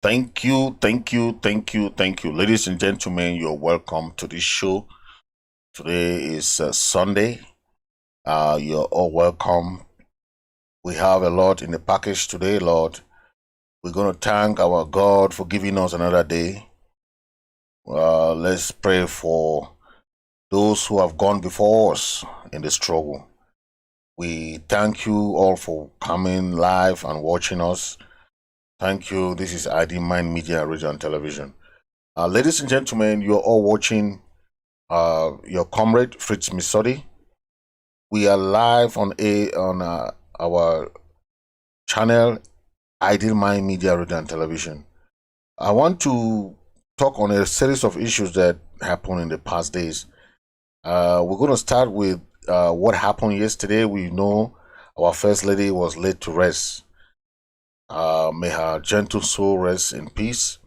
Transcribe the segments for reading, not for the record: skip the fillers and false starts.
Thank you, thank you, thank you, thank you. Ladies and gentlemen, you're welcome to this show. Today is Sunday. You're all welcome. We have a lot in the package today, Lord. We're going to thank our God for giving us another day. Let's pray for those who have gone before us in the struggle. We thank you all for coming live and watching us. Thank you. This is ID Mind Media, Radio and Television. Ladies and gentlemen, you're all watching your comrade Fritz Misodi. We are live on our channel Ideal Mind Media, Radio and Television. I want to talk on a series of issues that happened in the past days. We're going to start with what happened yesterday. We know our First Lady was laid to rest. May her gentle soul rest in peace.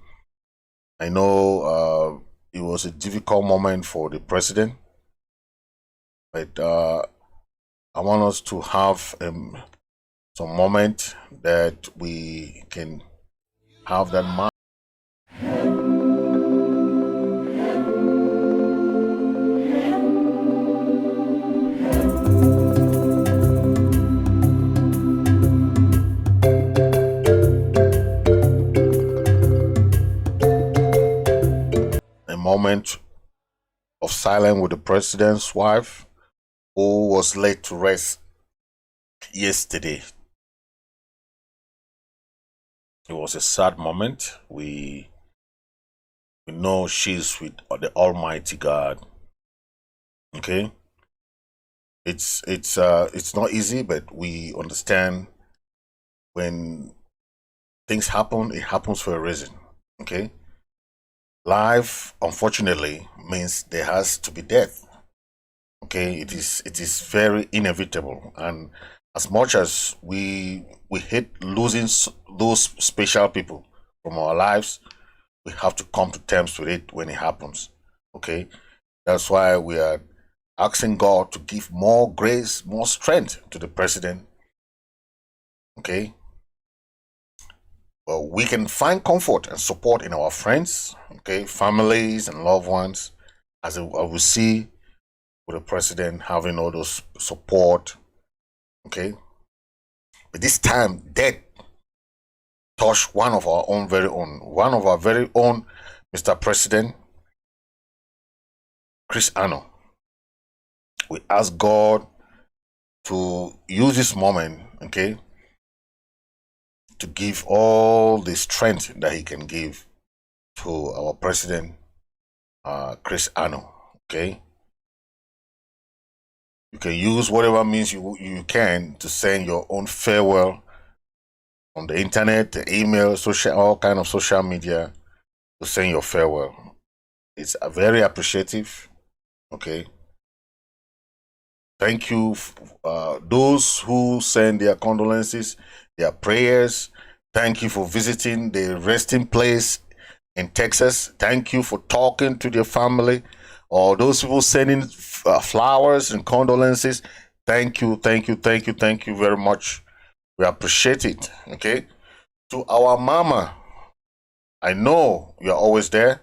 I know it was a difficult moment for the president, but I want us to have some moment that we can have that mind. A moment of silence with the president's wife, who was laid to rest yesterday. It was a sad moment. We know she's with the Almighty God. Okay, it's not easy, but we understand when things happen, it happens for a reason. Okay, life unfortunately means there has to be death. Okay, it is very inevitable, and as much as we hate losing those special people from our lives, we have to come to terms with it when it happens. Okay, that's why we are asking God to give more grace, more strength to the president. Okay, well, we can find comfort and support in our friends, okay, families and loved ones, as we see with the president having all those support. Okay, but this time death touched one of our very own, Mr. President Chris Anu. We ask God to use this moment, okay, to give all the strength that he can give to our president Chris Anu. Okay, you can use whatever means you can to send your own farewell on the internet, the email, all kind of social media, to send your farewell. It's very appreciative. Okay, thank you, those who send their condolences, their prayers. Thank you for visiting the resting place in Texas. Thank you for talking to their family, or those people sending flowers and condolences. Thank you, thank you, thank you, thank you very much. We appreciate it. Okay, to our mama, I know you're always there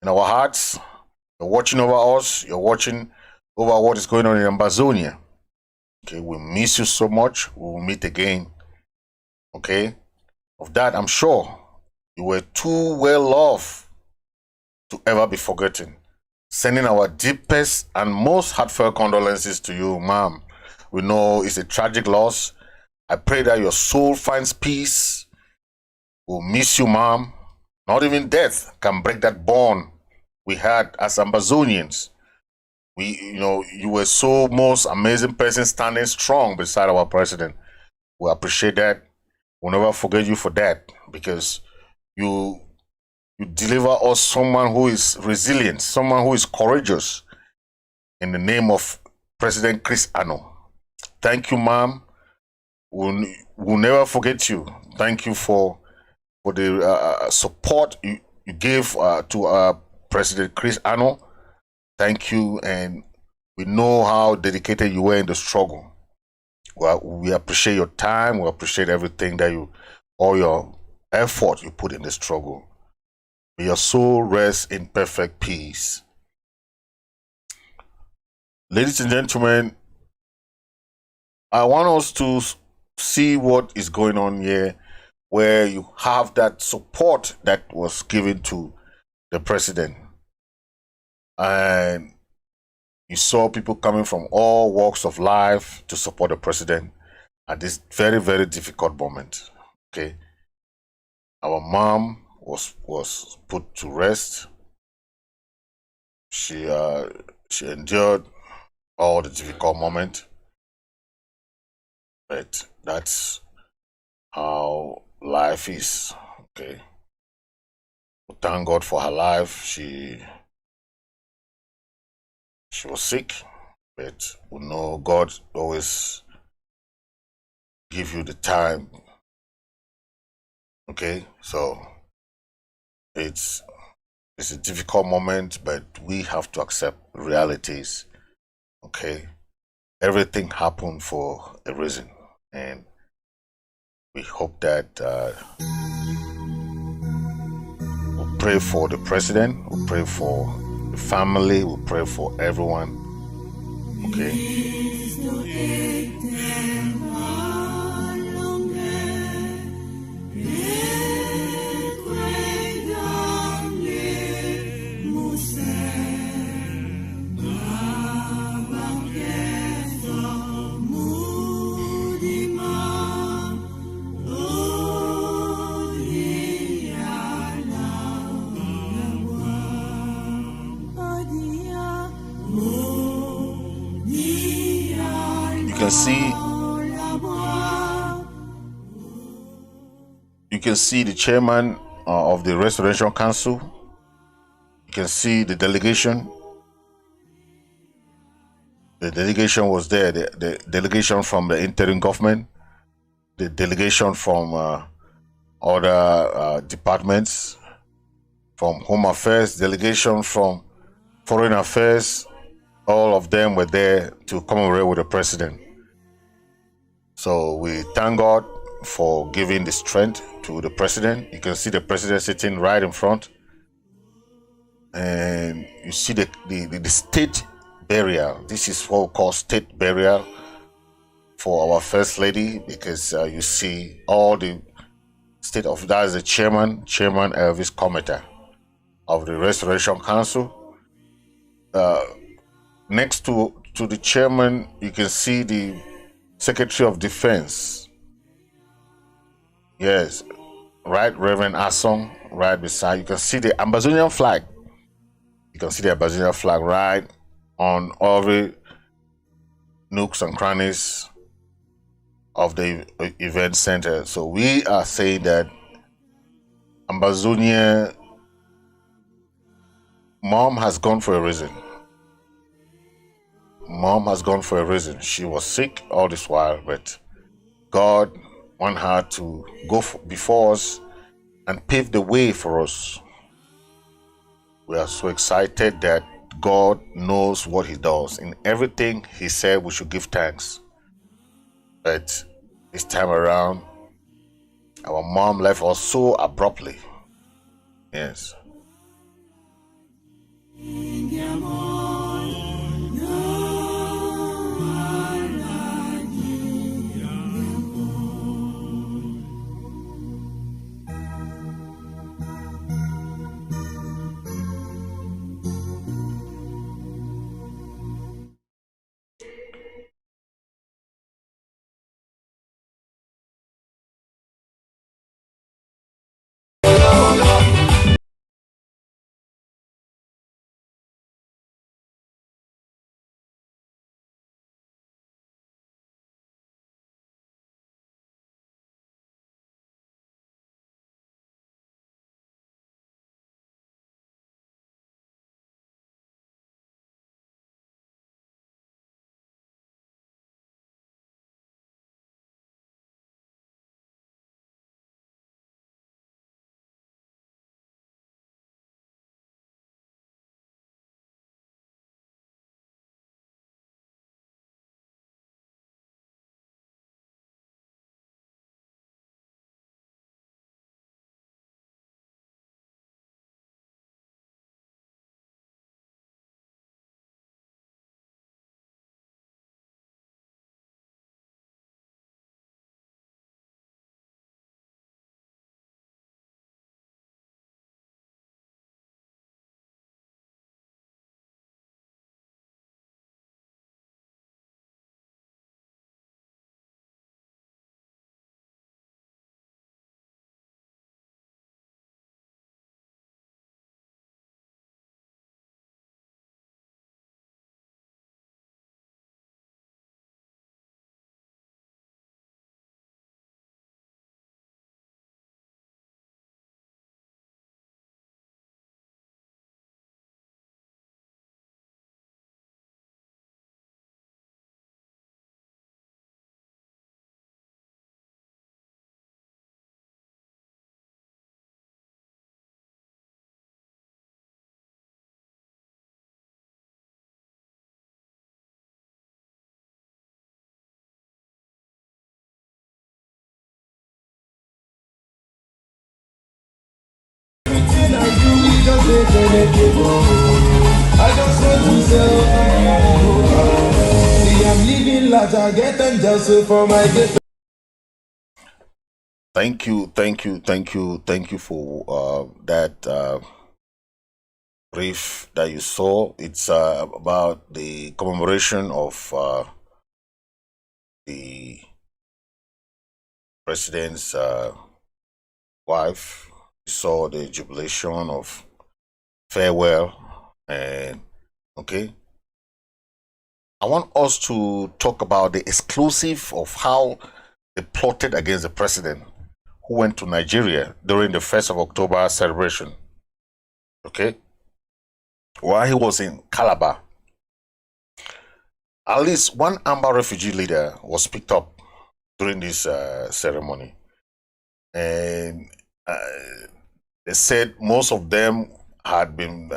in our hearts. You're watching over us. You're watching over what is going on in Ambazonia. Okay, we miss you so much. We will meet again. Okay, of that I'm sure. You were too well loved to ever be forgotten. Sending our deepest and most heartfelt condolences to you, ma'am. We know it's a tragic loss. I pray that your soul finds peace. We'll miss you, ma'am. Not even death can break that bond we had as Ambazonians. You were so most amazing person standing strong beside our president. We appreciate that. We'll never forget you for that, because you deliver us someone who is resilient, someone who is courageous, in the name of President Chris Anu. Thank you, ma'am. We'll never forget you. Thank you for the support you gave to President Chris Anu. Thank you, and we know how dedicated you were in the struggle. Well, we appreciate your time. We appreciate everything that all your effort you put in the struggle. May your soul rest in perfect peace. Ladies and gentlemen, I want us to see what is going on here, where you have that support that was given to the president. And you saw people coming from all walks of life to support the president at this very, very difficult moment. Okay. Our mom was put to rest. She endured all the difficult moment. But that's how life is. Okay. Thank God for her life. She was sick, but we know God always give you the time. Okay, so it's a difficult moment, but we have to accept realities. Okay, everything happened for a reason, and we hope that we'll pray for the president, we'll pray for the family, we'll pray for everyone. Okay. You can see the chairman of the Restoration Council. You can see the delegation. The delegation was there. The delegation from the interim government. The delegation from other departments. From Home Affairs. Delegation from Foreign Affairs. All of them were there to commemorate with the president. So we thank God for giving the strength to the president. You can see the president sitting right in front. And you see the state burial. This is what we call state burial for our First Lady, because you see all the state of, that is the Chairman Elvis Cometa of the Restoration Council. Next to the chairman, you can see the Secretary of Defense. Yes, right, Reverend Asong, right beside. You can see the Ambazonian flag. You can see the Ambazonian flag right on every nooks and crannies of the event center. So we are saying that Ambazonia mom has gone for a reason. Mom has gone for a reason. She was sick all this while, but God want her to go before us and pave the way for us. We are so excited that God knows what He does. In everything He said we should give thanks. But this time around, our mom left us so abruptly. Yes. I just want to say, I'm living large, I get them just for my get. Thank you for that brief that you saw. It's about the commemoration of the president's wife. We saw the jubilation of farewell, and okay. I want us to talk about the exclusive of how they plotted against the president who went to Nigeria during the 1st of October celebration. Okay? While he was in Calabar, at least one Amba refugee leader was picked up during this ceremony. And they said most of them had been,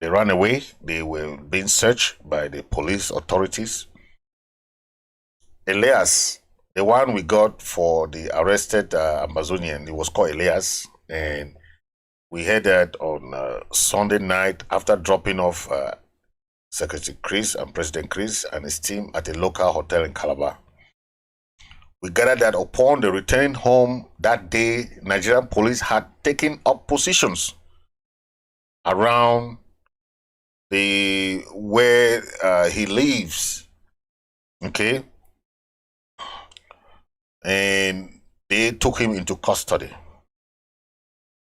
they ran away. They were being searched by the police authorities. Elias, the one we got for the arrested Ambazonian, it was called Elias. And we heard that on Sunday night after dropping off Secretary Chris and President Chris and his team at a local hotel in Calabar. We gathered that upon the return home that day, Nigerian police had taken up positions around where he lives, okay, and they took him into custody.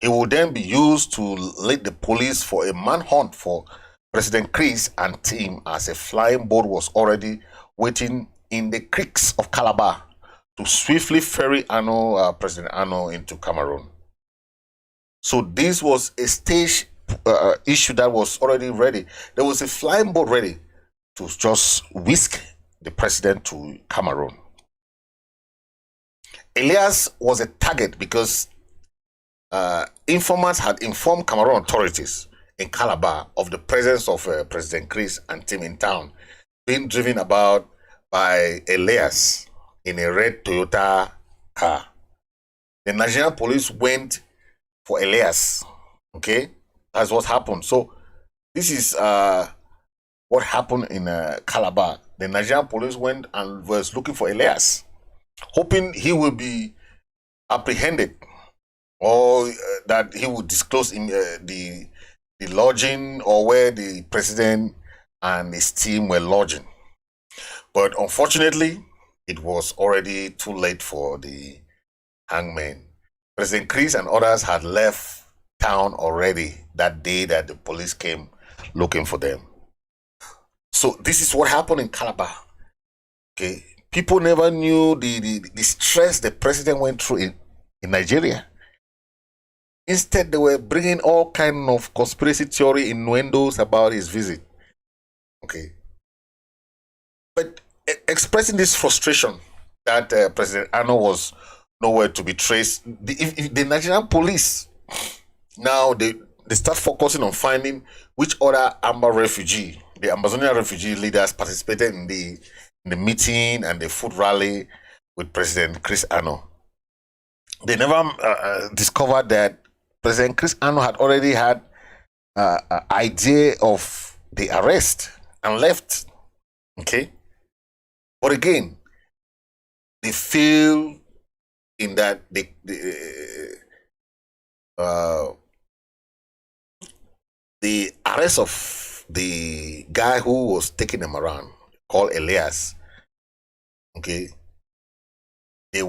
He will then be used to lead the police for a manhunt for President Chris and team, as a flying boat was already waiting in the creeks of Calabar to swiftly ferry President Anu into Cameroon. So this was a stage issue that was already ready. There was a flying boat ready to just whisk the president to Cameroon. Elias was a target because informants had informed Cameroon authorities in Calabar of the presence of President Chris and team in town, being driven about by Elias in a red Toyota car. The Nigerian police went for Elias. Okay, that's what happened. So this is what happened in Calabar. The Nigerian police went and was looking for Elias, hoping he will be apprehended or that he would disclose in the lodging or where the president and his team were lodging. But unfortunately, it was already too late for the hangman. President Chris and others had left town already that day that the police came looking for them. So this is what happened in Calabar. Okay, people never knew the stress the president went through in Nigeria. Instead, they were bringing all kind of conspiracy theory innuendos about his visit. Okay. But expressing this frustration that President Anu was nowhere to be traced, the Nigerian police, now they start focusing on finding which other Amba refugee, the Ambazonian refugee leaders participated in the meeting and the food rally with President Chris Anu. They never discovered that President Chris Anu had already had an idea of the arrest and left. Okay? But again, they fail in that the arrest of the guy who was taking them around, called Elias. Okay? They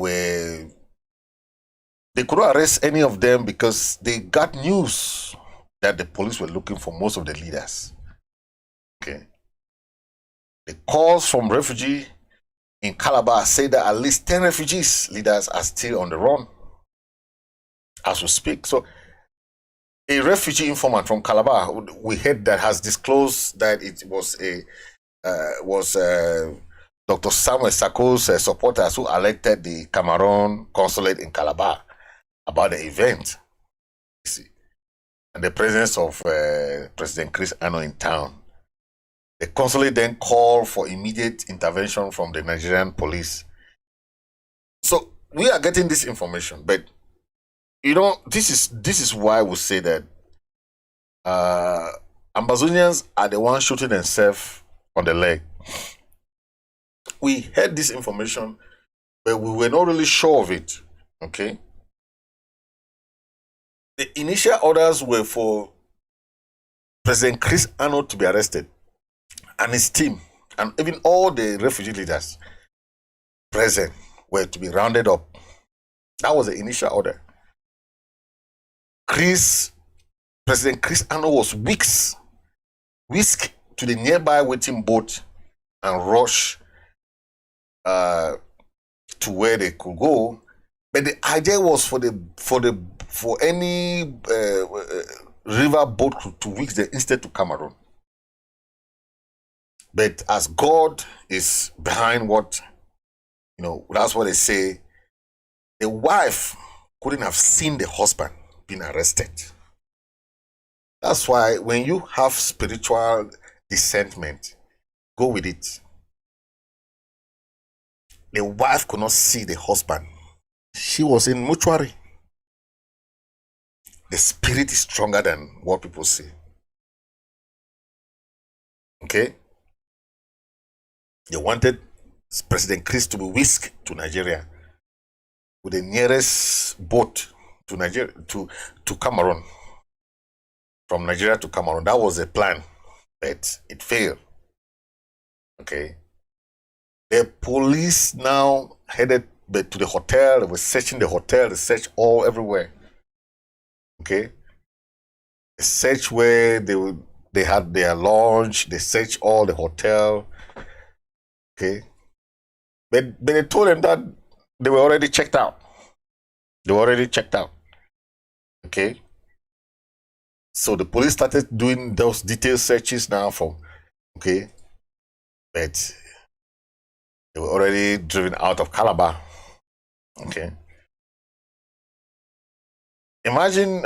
couldn't arrest any of them because they got news that the police were looking for most of the leaders. Okay. The calls from refugee in Calabar say that at least 10 refugees leaders are still on the run as we speak. So a refugee informant from Calabar, we heard, that has disclosed that it was Dr. Samuel Sako's supporters who alerted the Cameroon consulate in Calabar about the event. You see, and the presence of President Chris Anu in town. The consulate then called for immediate intervention from the Nigerian police. So we are getting this information, but this is why we say that Ambazonians are the ones shooting themselves on the leg. We had this information, but we were not really sure of it. Okay. The initial orders were for President Chris Anu to be arrested and his team, and even all the refugee leaders present were to be rounded up. That was the initial order. President Chris Anu was whisked to the nearby waiting boat and rushed to where they could go. But the idea was for any river boat to whisk them instead to Cameroon. But as God is behind what, that's what they say. The wife couldn't have seen the husband being arrested. That's why when you have spiritual discernment, go with it. The wife could not see the husband. She was in mortuary. The spirit is stronger than what people say. Okay? They wanted President Chris to be whisked to Nigeria with the nearest boat to Nigeria, to Cameroon. From Nigeria to Cameroon. That was the plan, but it failed. Okay. The police now headed to the hotel. They were searching the hotel. They searched all everywhere. Okay. They searched where they had their lunch. They searched all the hotel. Okay. But they told them that they were already checked out. Okay. So the police started doing those detailed searches now but they were already driven out of Calabar. Okay. Imagine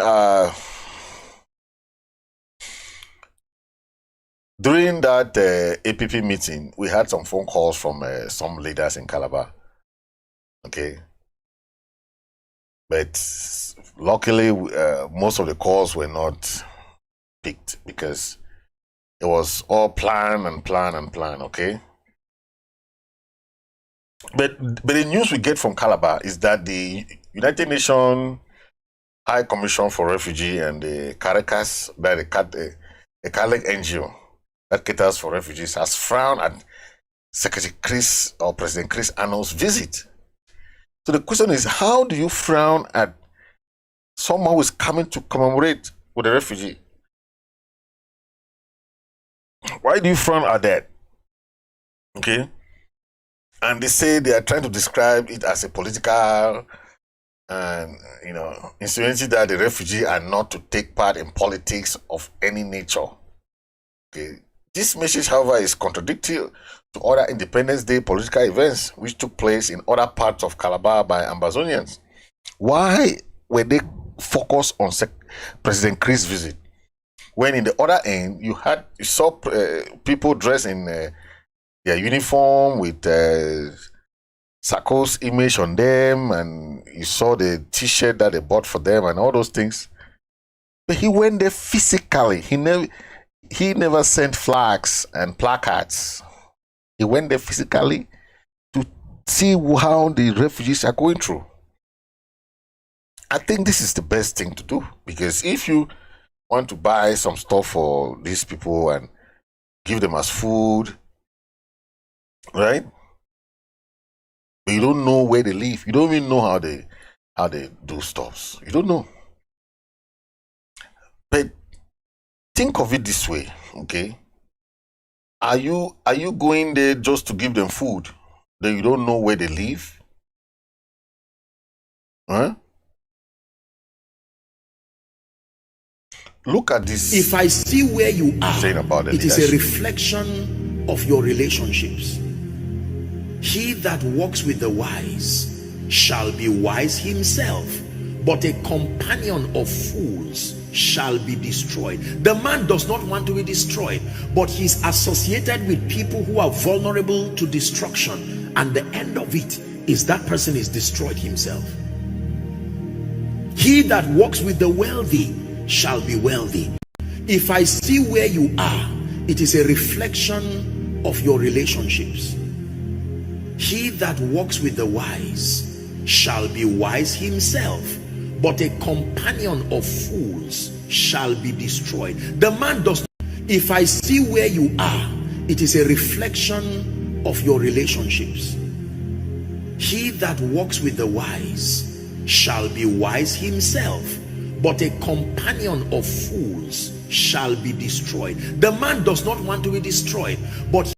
during that APP meeting, we had some phone calls from some leaders in Calabar. Okay. But luckily, most of the calls were not picked because it was all plan, okay? But the news we get from Calabar is that the United Nations High Commission for Refugee and the Caracas, the Catholic NGO that caters for refugees, has frowned at Secretary Chris or President Chris Anu's visit. So the question is, how do you frown at someone who is coming to commemorate with a refugee? Why do you frown at that? Okay. And they say they are trying to describe it as a political and, insinuating that the refugees are not to take part in politics of any nature. Okay. This message, however, is contradictory to other Independence Day political events which took place in other parts of Calabar by Ambazonians. Why were they focused on President Chris' visit? When in the other end, you saw people dressed in their uniform with Sarko's image on them, and you saw the T-shirt that they bought for them and all those things. But he went there physically. He never sent flags and placards. He went there physically to see how the refugees are going through. I think this is the best thing to do, because if you want to buy some stuff for these people and give them as food, right? But you don't know where they live. You don't even know how they do stuff. You don't know. But think of it this way, okay? Are you going there just to give them food? Then you don't know where they live? Huh? Look at this. If I see where you are, saying about the it is leadership. a reflection of your relationships. He that walks with the wise shall be wise himself, but a companion of fools shall be destroyed. The man does not want to be destroyed, but he's associated with people who are vulnerable to destruction, and the end of it is that person is destroyed himself. He He that walks with the wealthy shall be wealthy. If I see where you are, it is a reflection of your relationships. He that walks with the wise shall be wise himself, but a companion of fools shall be destroyed. The man does not. If I see where you are, it is a reflection of your relationships. He that walks with the wise shall be wise himself, but a companion of fools shall be destroyed. The man does not want to be destroyed, but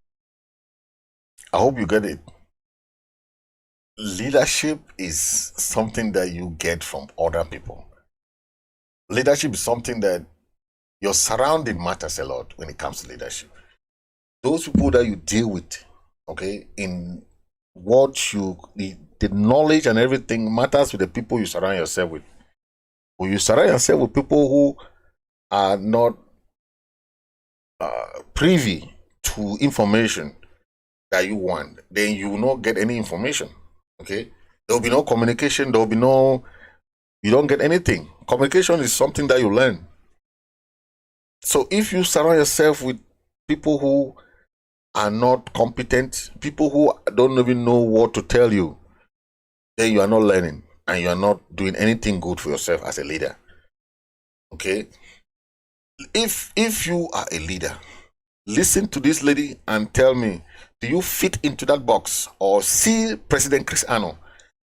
I hope you get it. Leadership is something that you get from other people. Leadership is something that your surrounding matters a lot when it comes to leadership. Those people that you deal with, okay, in what you, the knowledge and everything matters with the people you surround yourself with. When you surround yourself with people who are not privy to information that you want, then you will not get any information. Okay, there will be no communication. There will be no, you don't get anything. Communication is something that you learn. So if you surround yourself with people who are not competent, people who don't even know what to tell you, then you are not learning and you are not doing anything good for yourself as a leader. Okay, if you are a leader, listen to this lady and tell me, do you fit into that box, or see President Chris Anu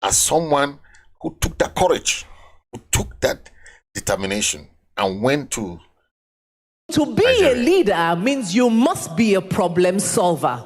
as someone who took that courage, who took that determination and went to be Nigeria? A leader means you must be a problem solver.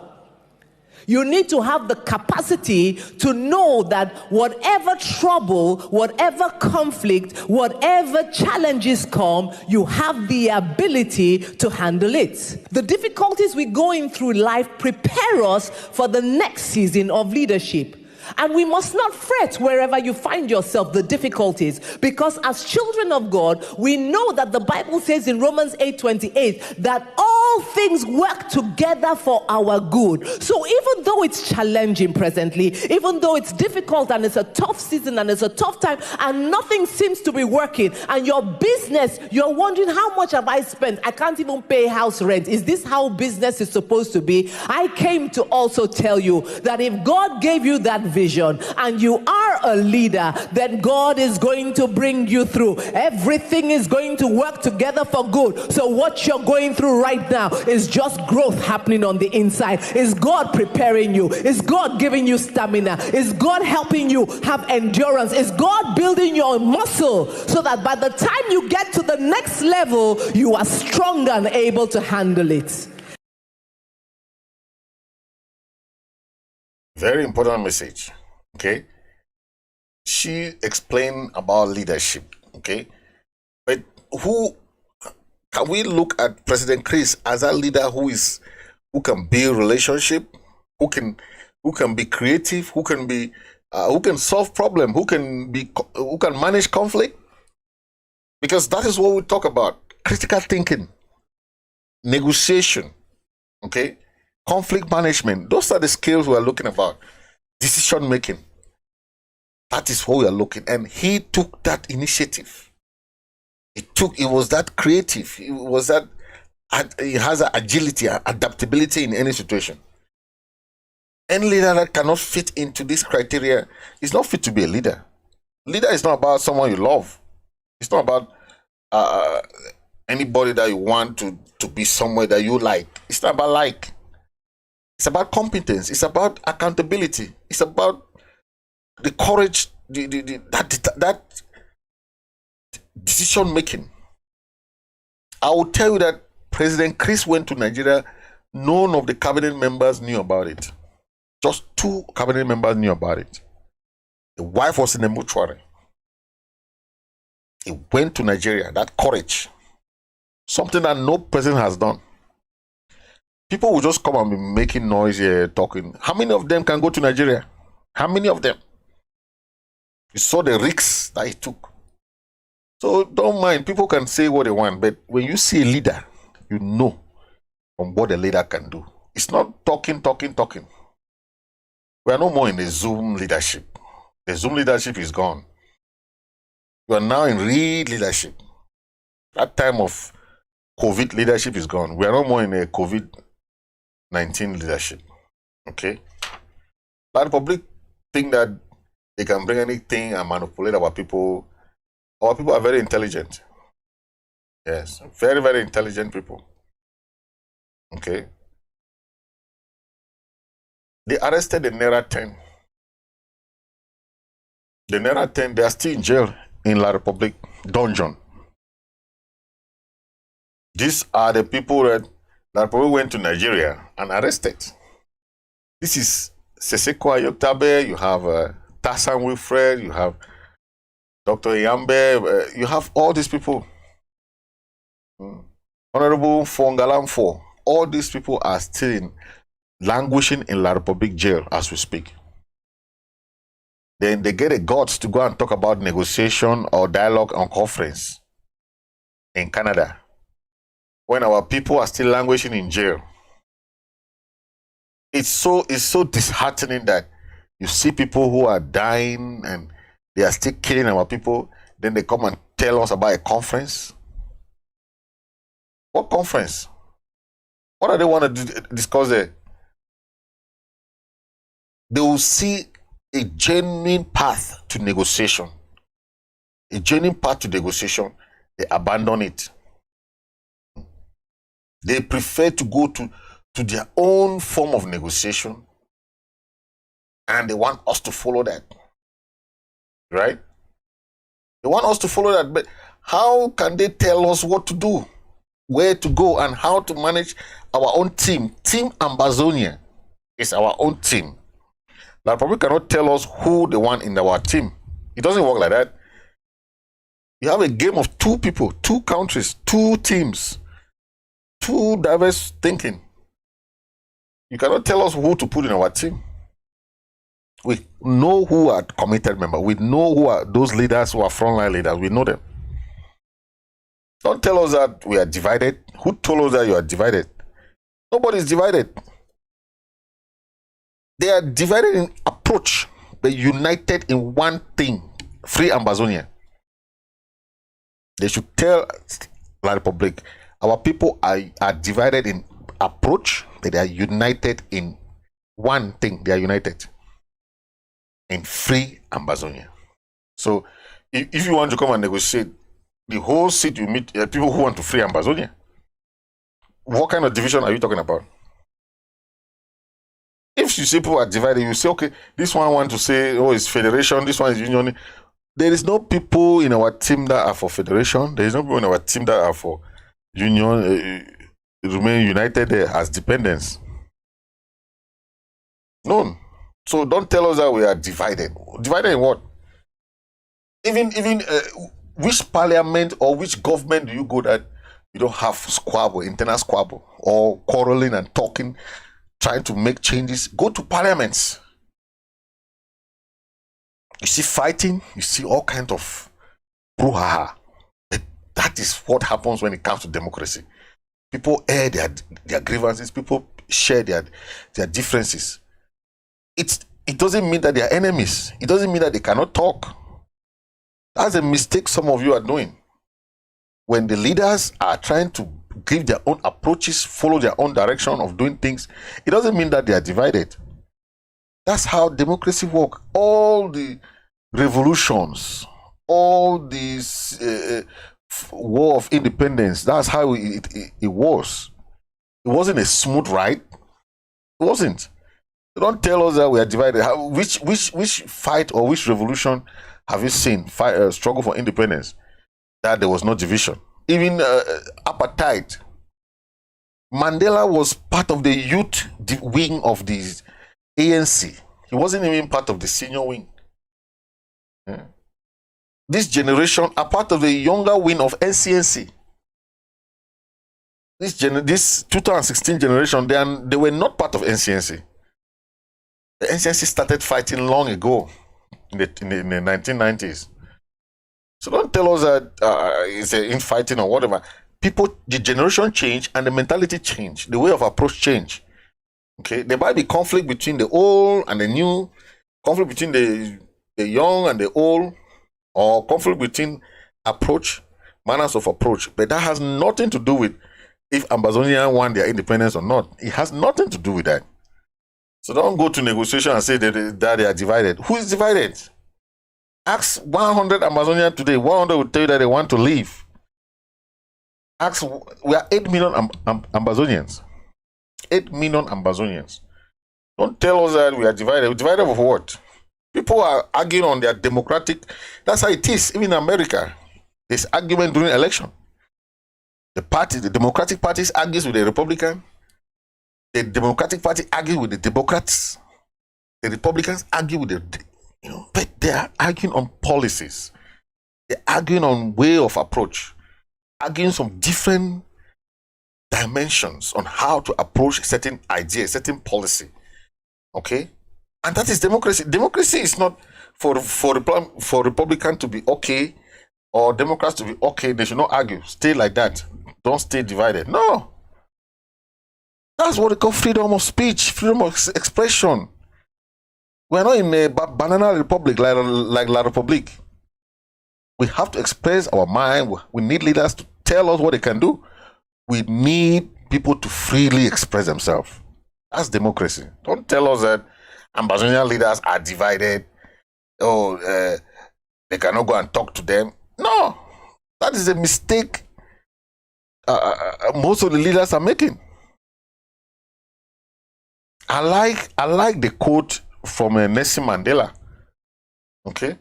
You need to have the capacity to know that whatever trouble, whatever conflict, whatever challenges come, you have the ability to handle it. The difficulties we go in through life prepare us for the next season of leadership. And we must not fret wherever you find yourself, the difficulties, because as children of God, we know that the Bible says in Romans 8:28 that all things work together for our good. So even though it's challenging presently, even though it's difficult and it's a tough season and it's a tough time and nothing seems to be working, and your business, you're wondering, how much have I spent? I can't even pay house rent. Is this how business is supposed to be? I came to also tell you that if God gave you that vision and you are a leader, then God is going to bring you through. Everything is going to work together for good. So what you're going through right now is just growth happening on the inside. Is God preparing you? Is God giving you stamina? Is God helping you have endurance? Is God building your muscle so that by the time you get to the next level, you are strong and able to handle it? Very important message. Okay, she explained about leadership. Okay, but who can we look at President Chris as a leader who can build relationship, who can be creative, who can solve problem, who can manage conflict? Because that is what we talk about: critical thinking, negotiation, okay, conflict management. Those are the skills we are looking about. Decision making. That is what we are looking. And he took that initiative. It was that creative. It was that he has an agility, adaptability in any situation. Any leader that cannot fit into this criteria is not fit to be a leader. Leader is not about someone you love. It's not about anybody that you want to be somewhere that you like. It's not about like. It's about competence. It's about accountability. It's about the courage, that decision making. I will tell you that President Chris went to Nigeria. None of the cabinet members knew about it. Just 2 cabinet members knew about it. The wife was in the mortuary. He went to Nigeria. That courage, something that no president has done. People will just come and be making noise here, talking. How many of them can go to Nigeria? How many of them? You saw the risks that he took. So don't mind. People can say what they want, but when you see a leader, you know from what a leader can do. It's not talking. We are no more in the Zoom leadership. The Zoom leadership is gone. You are now in real leadership. That time of COVID leadership is gone. We are no more in a COVID-19 leadership. Okay? The Republic think that they can bring anything and manipulate our people. Our people are very intelligent. Yes, very, very intelligent people. Okay? They arrested the Naira 10. The Naira 10, they are still in jail in La Republique dungeon. These are the people that La Republique went to Nigeria and arrested. This is Seseko Ayoktabe, you have Tassan Wilfred, you have Dr. Yambe, you have all these people. Honorable Fongalamfo, all these people are still languishing in La Republique jail as we speak. Then they get the guts to go and talk about negotiation or dialogue on conference in Canada when our people are still languishing in jail. It's so disheartening that you see people who are dying and they are still killing our people. Then they come and tell us about a conference. What conference? What do they want to discuss there? They will see a genuine path to negotiation. A genuine path to negotiation, they abandon it. They prefer to go to their own form of negotiation, and they want us to follow that. Right? They want us to follow that, but how can they tell us what to do, where to go, and how to manage our own team? Team Ambazonian is our own team. Now, probably cannot tell us who they want in our team. It doesn't work like that. You have a game of two people, two countries, two teams, two diverse thinking. You cannot tell us who to put in our team. We know who are committed members. We know who are those leaders who are frontline leaders. We know them. Don't tell us that we are divided. Who told us that you are divided? Nobody is divided. They are divided in approach, but united in one thing: free Ambazonia. They should tell La Republique, our people are divided in approach, but they are united in one thing. They are united in free Ambazonia. So, if you want to come and negotiate, the whole seat you meet people who want to free Ambazonia. What kind of division are you talking about? If you see people are divided, you say, okay, this one want to say, oh, it's federation, this one is union. There is no people in our team that are for federation. There is no people in our team that are for union, remain united as dependents. None. So don't tell us that we are divided. Divided in what? Even which parliament or which government do you go that you don't have squabble, internal squabble, or quarreling and talking, trying to make changes? Go to parliaments. You see fighting, you see all kinds of brouhaha. That is what happens when it comes to democracy. People air their grievances, people share their differences. It doesn't mean that they are enemies. It doesn't mean that they cannot talk. That's a mistake some of you are doing. When the leaders are trying to give their own approaches, follow their own direction of doing things, it doesn't mean that they are divided. That's how democracy works. All the revolutions, all this war of independence, that's how it was. It wasn't a smooth ride. It wasn't. Don't tell us that we are divided. Which fight or which revolution have you seen, struggle for independence, that there was no division? Even apartheid. Mandela was part of the youth wing of the ANC. He wasn't even part of the senior wing. Yeah. This generation are part of the younger wing of NCNC. This 2016 generation, they were not part of NCNC. The NCNC started fighting long ago, in the 1990s. So don't tell us that it's infighting or whatever. People, the generation change and the mentality change, the way of approach change. Okay, there might be conflict between the old and the new, conflict between the young and the old. or conflict between approach, manners of approach. But that has nothing to do with if Ambazonians want their independence or not. It has nothing to do with that. So don't go to negotiation and say that they are divided. Who is divided? Ask 100 Ambazonians today. 100 will tell you that they want to leave. Ask, we are 8 million Ambazonians. 8 million Ambazonians. Don't tell us that we are divided. We're divided of what? People are arguing on their democratic. That's how it is. Even in America, there's argument during election. The Democratic parties argues with the Republican. The Democratic Party argues with the Democrats. The Republicans argue with but they are arguing on policies. They're arguing on way of approach, arguing some different dimensions on how to approach certain ideas, certain policy. Okay? And that is democracy. Democracy is not for Republicans to be okay or Democrats to be okay. They should not argue. Stay like that. Don't stay divided. No. That's what they call freedom of speech, freedom of expression. We're not in a banana republic like La Republique. We have to express our mind. We need leaders to tell us what they can do. We need people to freely express themselves. That's democracy. Don't tell us that Ambazonian leaders are divided. They cannot go and talk to them. No, that is a mistake most of the leaders are making. I like the quote from Nelson Mandela. Okay,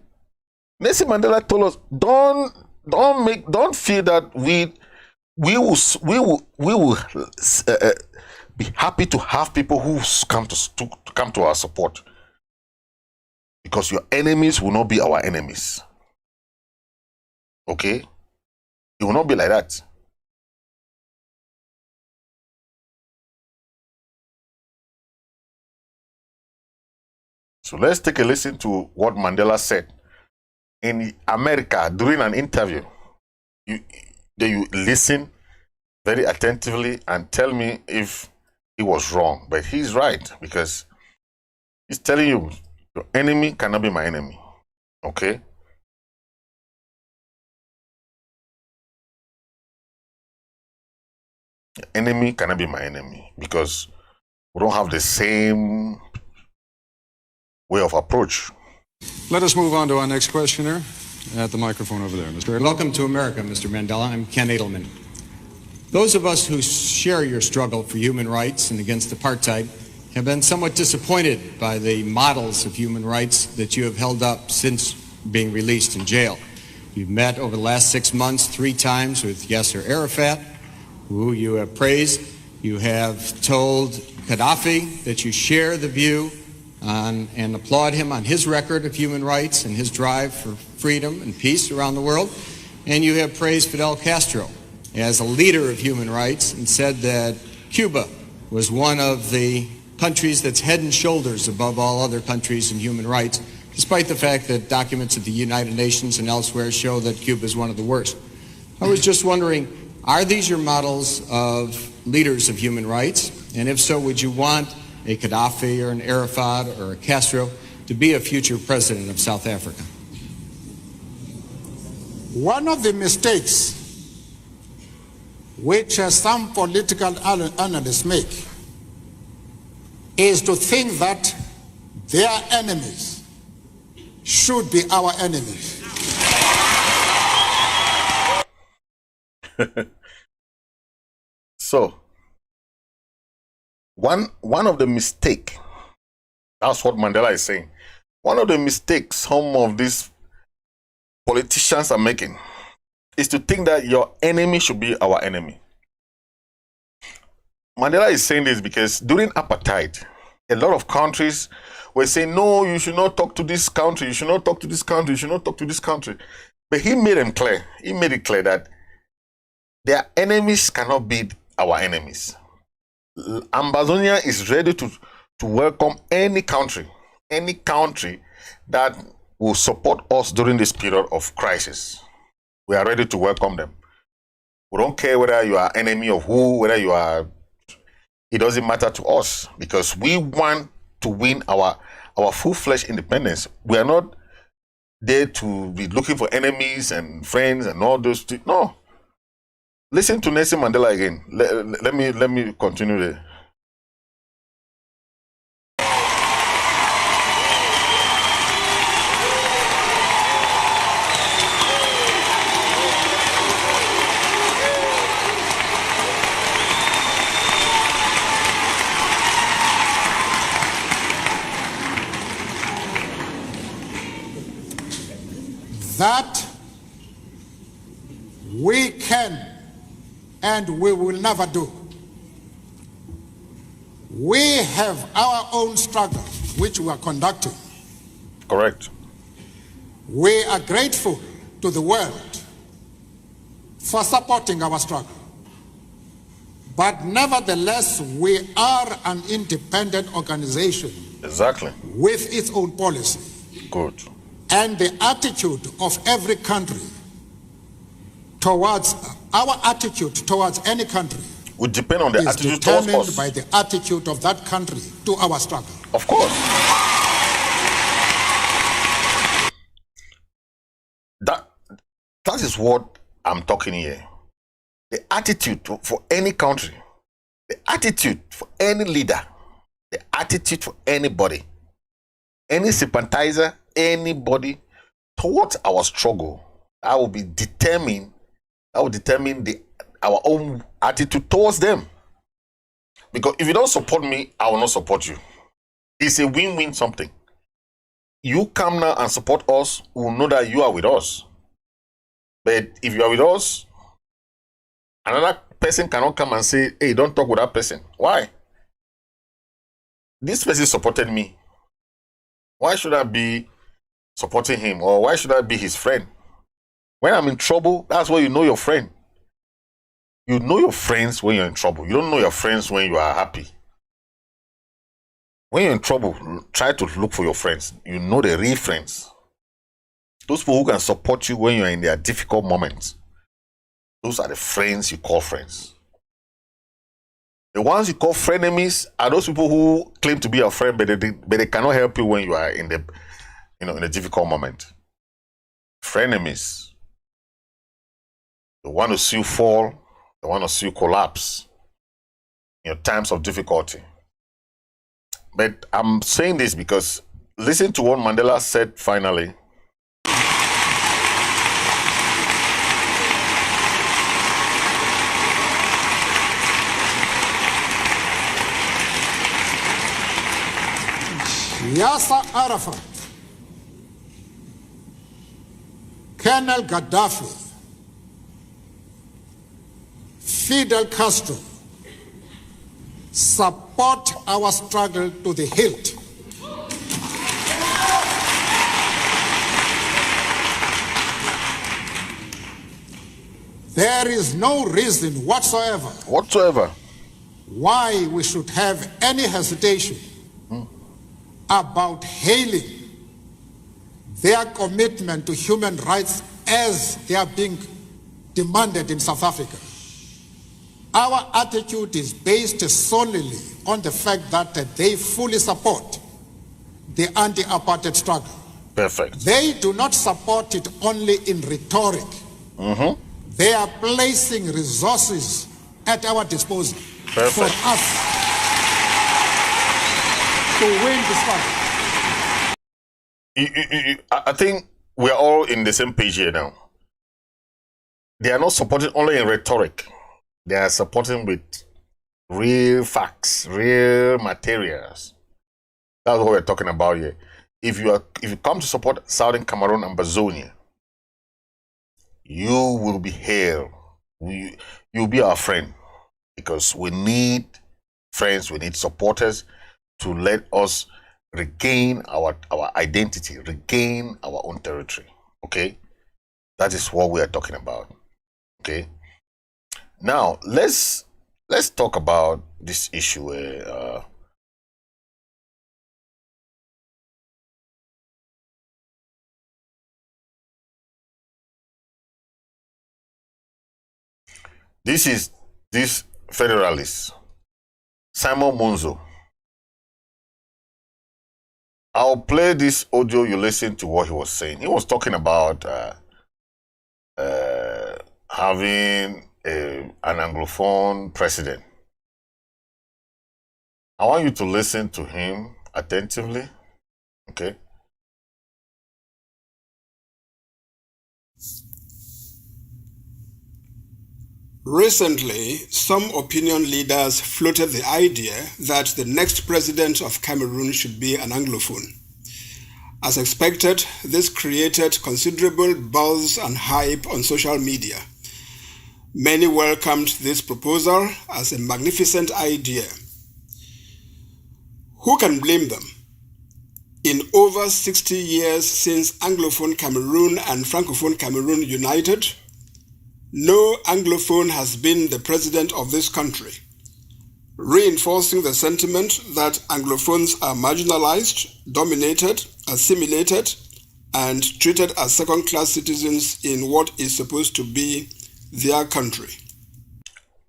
Nelson Mandela told us, don't feel that we will be happy to have people who come to our support, because your enemies will not be our enemies. Okay, it will not be like that. So let's take a listen to what Mandela said in America during an interview. You listen very attentively and tell me if he was wrong. But he's right, because he's telling you your enemy cannot be my enemy. Okay? Your enemy cannot be my enemy, because we don't have the same way of approach. Let us move on to our next questioner at the microphone over there. Mr. Welcome to America, Mr. Mandela. I'm Ken Edelman. Those of us who share your struggle for human rights and against apartheid have been somewhat disappointed by the models of human rights that you have held up since being released in jail. You've met over the last 6 months 3 times with Yasser Arafat, who you have praised. You have told Gaddafi that you share the view and applaud him on his record of human rights and his drive for freedom and peace around the world. And you have praised Fidel Castro as a leader of human rights and said that Cuba was one of the countries that's head and shoulders above all other countries in human rights, despite the fact that documents at the United Nations and elsewhere show that Cuba is one of the worst. I was just wondering, are these your models of leaders of human rights? And if so, would you want a Gaddafi or an Arafat or a Castro to be a future president of South Africa? One of the mistakes which some political analysts make is to think that their enemies should be our enemies. So, one of the mistake, that's what Mandela is saying, one of the mistakes some of these politicians are making is to think that your enemy should be our enemy. Mandela is saying this because during apartheid, a lot of countries were saying, no, you should not talk to this country, you should not talk to this country, you should not talk to this country. But he made it clear that their enemies cannot be our enemies. Ambazonia is ready to welcome any country that will support us during this period of crisis. We are ready to welcome them. We don't care whether you are enemy of who, whether you are, it doesn't matter to us, because we want to win our full-fledged independence. We are not there to be looking for enemies and friends and all those things. No. Listen to Nelson Mandela again. Let me continue there. That we can and we will never do. We have our own struggle, which we are conducting. Correct. We are grateful to the world for supporting our struggle. But nevertheless, we are an independent organization. Exactly. With its own policy. Good. And the attitude of every country towards, our attitude towards any country would depend on the is attitude towards determined us. by the attitude of that country to our struggle. Of course. That is what I'm talking here. The attitude for any country, the attitude for any leader, the attitude for anybody, any sympathizer, anybody towards our struggle, that will determine our own attitude towards them. Because if you don't support me, I will not support you. It's a win-win something. You come now and support us, we will know that you are with us. But if you are with us, another person cannot come and say, hey, don't talk with that person. Why? This person supported me. Why should I be supporting him? Or why should I be his friend? When I'm in trouble, that's where you know your friend. You know your friends when you're in trouble. You don't know your friends when you are happy. When you're in trouble, try to look for your friends. You know the real friends. Those people who can support you when you're in their difficult moments. Those are the friends you call friends. The ones you call frenemies are those people who claim to be your friend, but they cannot help you when you are in the, in a difficult moment. Frenemies. They want to see you fall. They want to see you collapse in your times of difficulty. But I'm saying this because listen to what Mandela said finally. Yasser Arafat, Colonel Gaddafi, Fidel Castro support our struggle to the hilt. There is no reason whatsoever why we should have any hesitation about hailing their commitment to human rights as they are being demanded in South Africa. Our attitude is based solely on the fact that they fully support the anti-apartheid struggle. Perfect. They do not support it only in rhetoric. They are placing resources at our disposal for us to win the struggle. I think we are all in the same page here now. They are not supporting only in rhetoric. They are supporting with real facts, real materials. That's what we're talking about here. If you come to support Southern Cameroon and Ambazonia, you will be hailed. You'll be our friend, because we need friends, we need supporters to let us regain our identity, regain our own territory. Okay, that is what we are talking about. Okay, now let's talk about this issue where this Federalist Simon Munzu I'll play this audio. You listen to what he was saying. He was talking about having an Anglophone president. I want you to listen to him attentively. Okay. Recently, some opinion leaders floated the idea that the next president of Cameroon should be an Anglophone. As expected, this created considerable buzz and hype on social media. Many welcomed this proposal as a magnificent idea. Who can blame them? In over 60 years since Anglophone Cameroon and Francophone Cameroon united, no Anglophone has been the president of this country, reinforcing the sentiment that Anglophones are marginalized, dominated, assimilated, and treated as second-class citizens in what is supposed to be their country.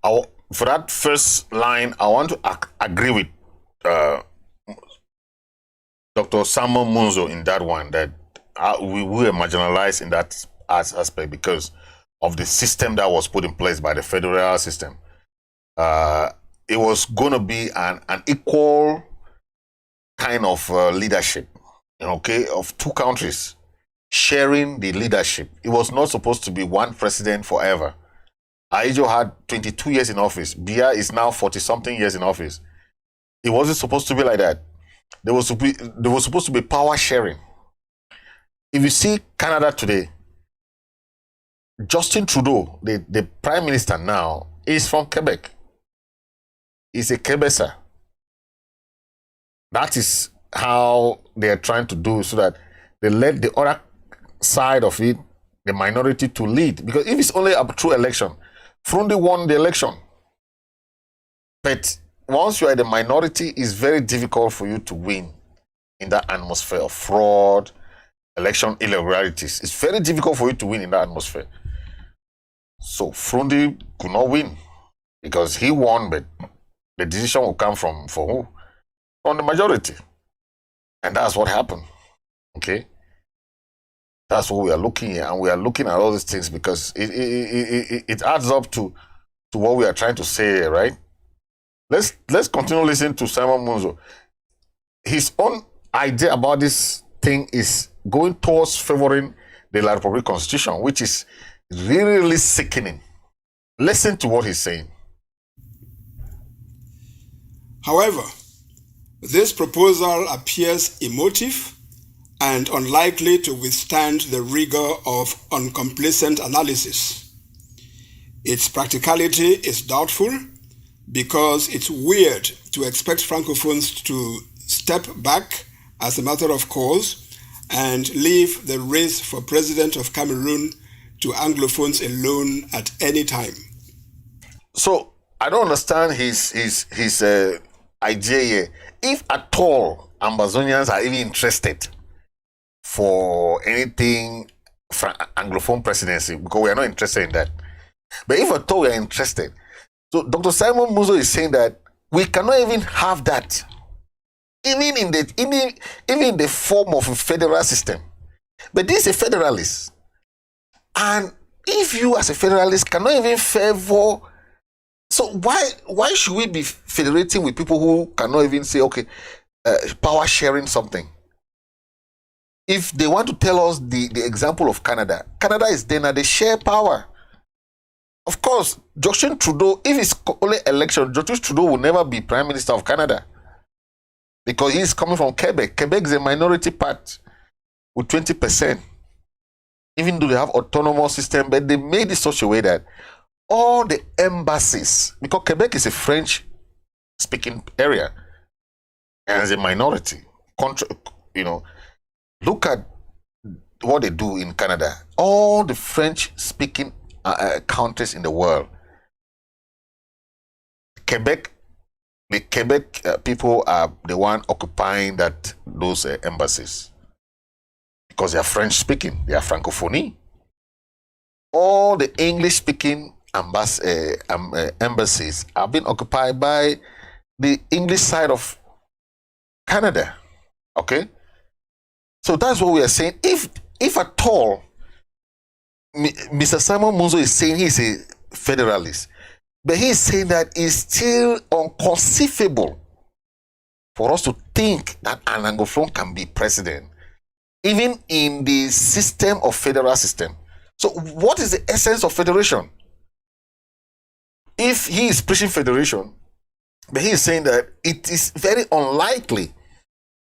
For that first line, I want to agree with Dr. Samuel Munzu in that one, that we were marginalized in that aspect because of the system that was put in place by the federal system. It was going to be an equal kind of leadership, okay, of two countries sharing the leadership. It was not supposed to be one president forever. Aijo had 22 years in office. Biya is now 40-something years in office. It wasn't supposed to be like that. There was supposed to be power sharing. If you see Canada today, Justin Trudeau, the prime minister now, is from Quebec. He's a Quebecer. That is how they are trying to do, so that they let the other side of it, the minority, to lead. Because if it's only a true election, Frundi won the election. But once you are the minority, it's very difficult for you to win in that atmosphere of fraud, election irregularities. It's very difficult for you to win in that atmosphere. So Frundi could not win because he won, but the decision will come from who? From the majority. And that's what happened. Okay? That's what we are looking at, and we are looking at all these things because it adds up to what we are trying to say, right? Let's continue listening to Simon Munzu. His own idea about this thing is going towards favoring the La Republique Constitution, which is really, really sickening. Listen to what he's saying. However, this proposal appears emotive and unlikely to withstand the rigor of uncomplacent analysis. Its practicality is doubtful because it's weird to expect Francophones to step back as a matter of course and leave the race for president of Cameroon to Anglophones alone at any time. So I don't understand his idea here. If at all Ambazonians are even interested for anything Anglophone presidency, because we are not interested in that. But if at all we are interested, so Dr. Simon Munzu is saying that we cannot even have that, even in the form of a federal system. But this is a federalist, and if you as a federalist cannot even favor, so why should we be federating with people who cannot even say, okay, power sharing something? If they want to tell us the example of Canada is then they share power. Of course, Justin Trudeau, if it's only election, Justin Trudeau will never be Prime Minister of Canada because he's coming from Quebec. Quebec is a minority part with 20%. Even though they have autonomous system, but they made it such a way that all the embassies, because Quebec is a French-speaking area and as a minority, look at what they do in Canada. All the French-speaking countries in the world, the Quebec people are the one occupying those embassies because they are French-speaking, they are Francophonie. All the English-speaking embassies are being occupied by the English side of Canada. Okay, So that's what we are saying. If at all, Mr. Simon Munzu is saying he's a federalist, but he's saying that it's still inconceivable for us to think that an Anglophone can be president, even in the system of federal system. So what is the essence of federation? If he is preaching federation, but he is saying that it is very unlikely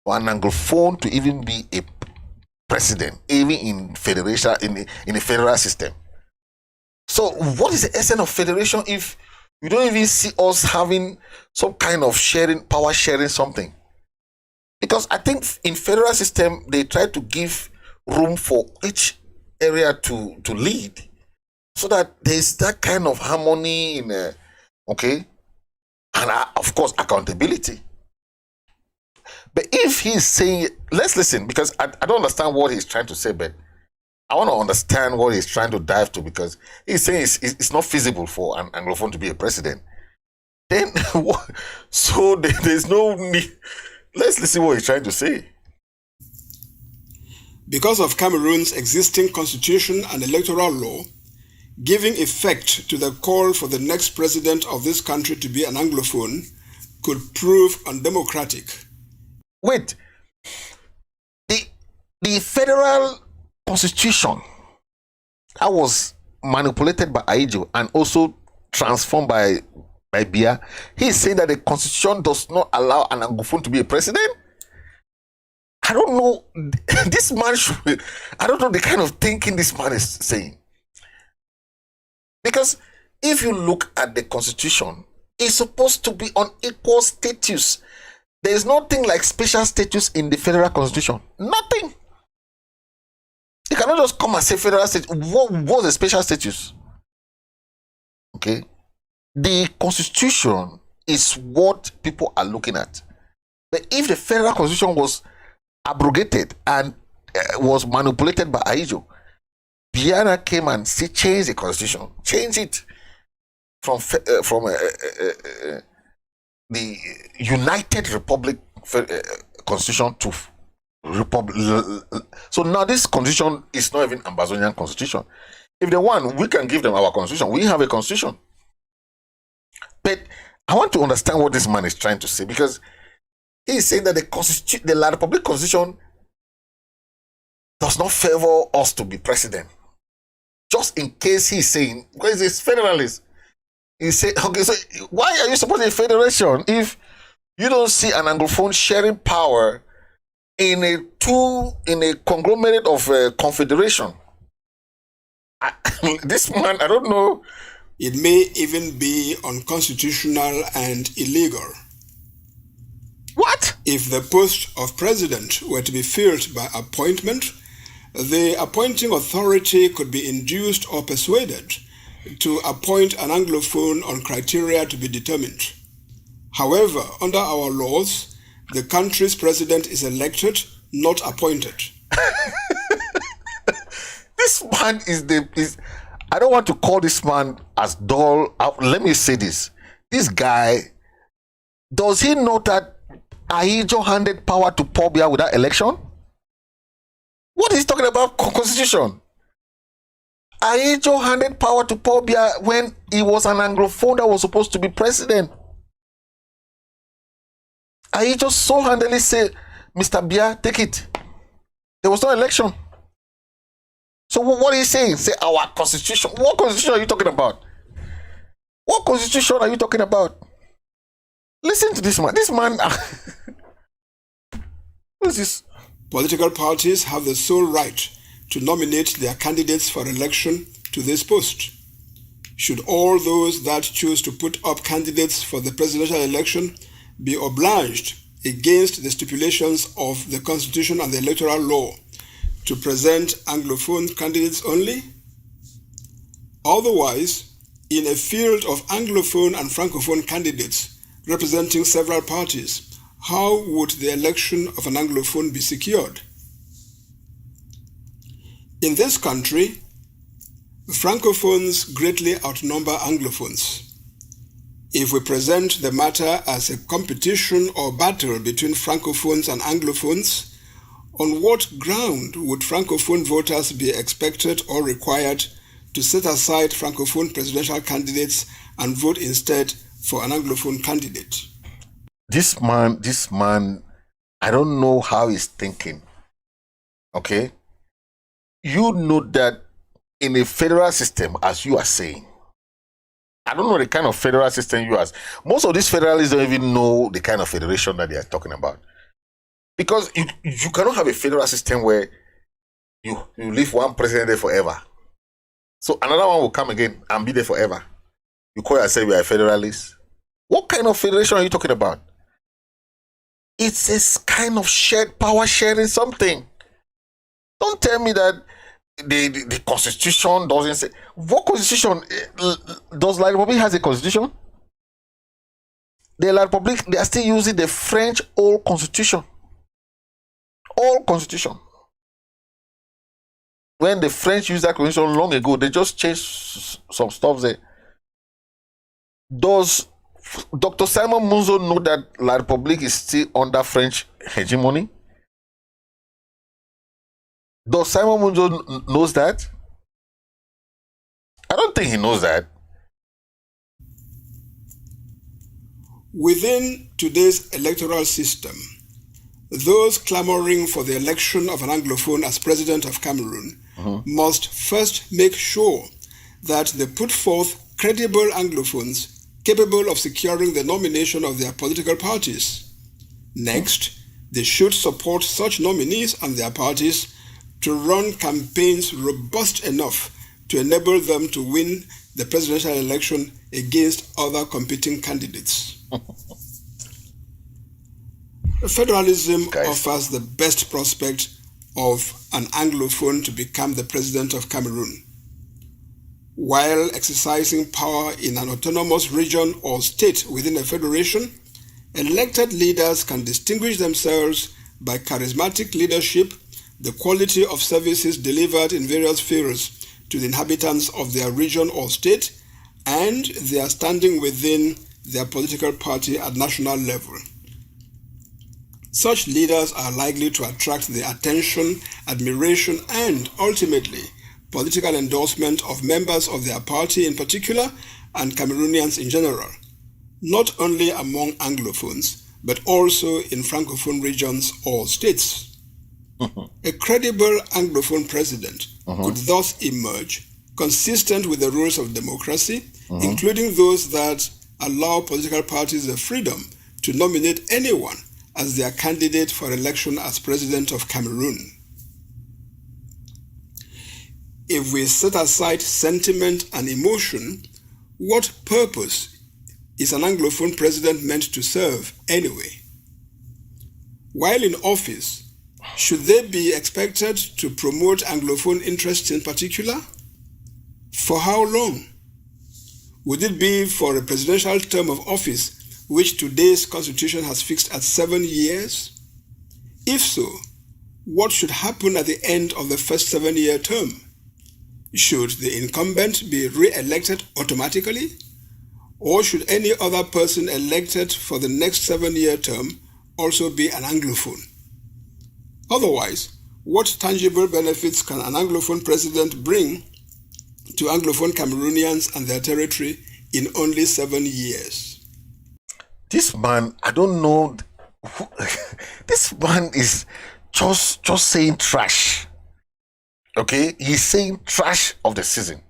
for an Anglophone to even be a president, even in federation, in a federal system. So what is the essence of federation if you don't even see us having some kind of sharing, power sharing something? Because I think in federal system, they try to give room for each area to lead, so that there's that kind of harmony in okay, and of course accountability. But if he's saying, let's listen, because I don't understand what he's trying to say, but I want to understand what he's trying to dive to, because he's saying it's not feasible for an Anglophone to be a president. Then so there's no need. Let's listen what he's trying to say. Because of Cameroon's existing constitution and electoral law, giving effect to the call for the next president of this country to be an Anglophone could prove undemocratic. Wait, the federal constitution that was manipulated by Ahijo and also transformed by Biya, he's saying that the constitution does not allow an Anglophone to be a president? I don't know. This man I don't know the kind of thinking this man is saying. Because if you look at the constitution, it's supposed to be on equal status. There is nothing like special status in the federal constitution. Nothing. You cannot just come and say federal status. What was the special status? Okay. The constitution is what people are looking at. But if the federal constitution was abrogated and was manipulated by Ahijo, Biya came and changed the constitution, changed it from the United Republic constitution to Republic. So now this constitution is not even Ambazonian constitution. If they want, we can give them our constitution. We have a constitution. But I want to understand what this man is trying to say, because he is saying that the La Republic constitution does not favor us to be president. Just in case he's saying, because he's federalist, he said, okay, so why are you supporting federation if you don't see an Anglophone sharing power in a conglomerate of confederation? This man, I don't know. It may even be unconstitutional and illegal. What? If the post of president were to be filled by appointment, the appointing authority could be induced or persuaded to appoint an Anglophone on criteria to be determined. However, under our laws, the country's president is elected, not appointed. This man is I don't want to call this man as dull. Let me say this. This guy, does he know that Ahijo handed power to Paul Biya without election? What is he talking about constitution? Ahijo handed power to Paul Biya when he was an Anglophone that was supposed to be president. Ahijo so handily said, Mr. Biya, take it. There was no election. So what are you saying? Say our constitution. What constitution are you talking about? What constitution are you talking about? Listen to this man. This man. What is this? Political parties have the sole right to nominate their candidates for election to this post. Should all those that choose to put up candidates for the presidential election be obliged, against the stipulations of the Constitution and the electoral law, to present Anglophone candidates only? Otherwise, in a field of Anglophone and Francophone candidates representing several parties, how would the election of an Anglophone be secured? In this country, Francophones greatly outnumber Anglophones. If we present the matter as a competition or battle between Francophones and Anglophones, on what ground would Francophone voters be expected or required to set aside Francophone presidential candidates and vote instead for an Anglophone candidate? This man, I don't know how he's thinking. Okay? You know that in a federal system, as you are saying, I don't know the kind of federal system you have. Most of these federalists don't even know the kind of federation that they are talking about. Because you cannot have a federal system where you leave one president there forever. So another one will come again and be there forever. You call yourself you are a federalist. What kind of federation are you talking about? It's a kind of shared power sharing something. Don't tell me that the constitution doesn't say. What constitution? Does La Republique has a constitution? The La Republique, they are still using the French old constitution. Old constitution. When the French used that constitution long ago, they just changed some stuff there. Does Dr. Simon Munzu know that La Republique is still under French hegemony? Does Simon Munzu knows that? I don't think he knows that. Within today's electoral system, those clamoring for the election of an Anglophone as president of Cameroon must first make sure that they put forth credible Anglophones capable of securing the nomination of their political parties. Next, they should support such nominees and their parties to run campaigns robust enough to enable them to win the presidential election against other competing candidates. Federalism offers the best prospect of an Anglophone to become the president of Cameroon. While exercising power in an autonomous region or state within a federation, elected leaders can distinguish themselves by charismatic leadership, the quality of services delivered in various fields to the inhabitants of their region or state, and their standing within their political party at national level. Such leaders are likely to attract the attention, admiration, and ultimately political endorsement of members of their party in particular and Cameroonians in general, not only among Anglophones, but also in Francophone regions or states. A credible Anglophone president could thus emerge consistent with the rules of democracy, including those that allow political parties the freedom to nominate anyone as their candidate for election as president of Cameroon. If we set aside sentiment and emotion, what purpose is an Anglophone president meant to serve anyway? While in office, should they be expected to promote Anglophone interests in particular? For how long? Would it be for a presidential term of office which today's constitution has fixed at 7 years? If so, what should happen at the end of the first 7-year term? Should the incumbent be re-elected automatically? Or should any other person elected for the next 7-year term also be an Anglophone? Otherwise, what tangible benefits can an Anglophone president bring to Anglophone Cameroonians and their territory in only 7 years? This man, I don't know. This man is just saying trash. Okay? He's saying trash of the season.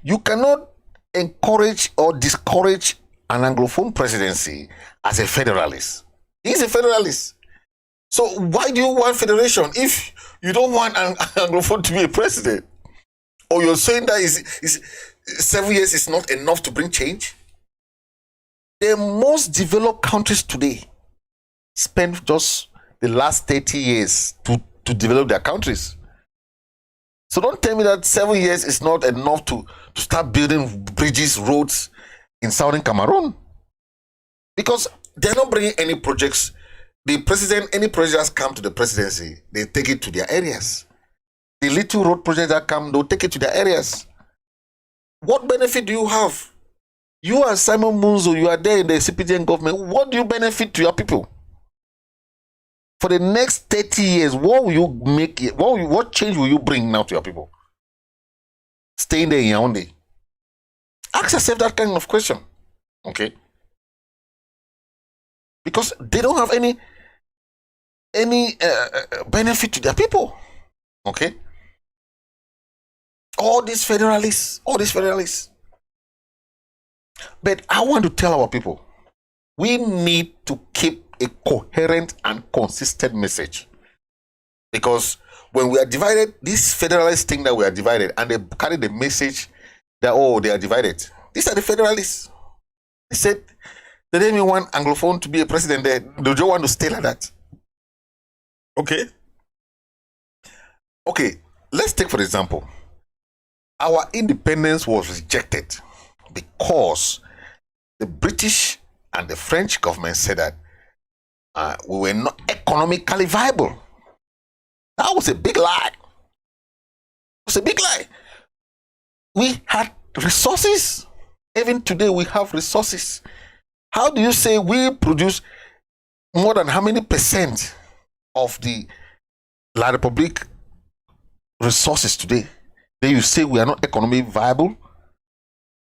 You cannot encourage or discourage an Anglophone presidency as a federalist. He's a federalist. So why do you want federation if you don't want an Anglophone to be a president? Or you're saying that is 7 years is not enough to bring change? The most developed countries today spend just the last 30 years to develop their countries. So don't tell me that 7 years is not enough to start building bridges, roads in southern Cameroon. Because they're not bringing any projects. The president, any projects come to the presidency, they take it to their areas. The little road projects that come, they'll take it to their areas. What benefit do you have? You are Simon Munzu, you are there in the CPDN government. What do you benefit to your people? For the next 30 years, what will you make it? What change will you bring now to your people? Staying there in Yaoundé. Ask yourself that kind of question. Okay? Because they don't have any benefit to their people. Okay? All these federalists. But I want to tell our people, we need to keep a coherent and consistent message. Because when we are divided, this federalist thing that we are divided, and they carry the message that, oh, they are divided. These are the federalists. They said they didn't even want Anglophone to be a president there. They don't want to stay like that. Okay? Okay, let's take for example, our independence was rejected because the British and the French government said that we were not economically viable. That was a big lie. It was a big lie. We had resources. Even today we have resources. How do you say we produce more than how many percent of the La Republique resources today? Then you say we are not economically viable?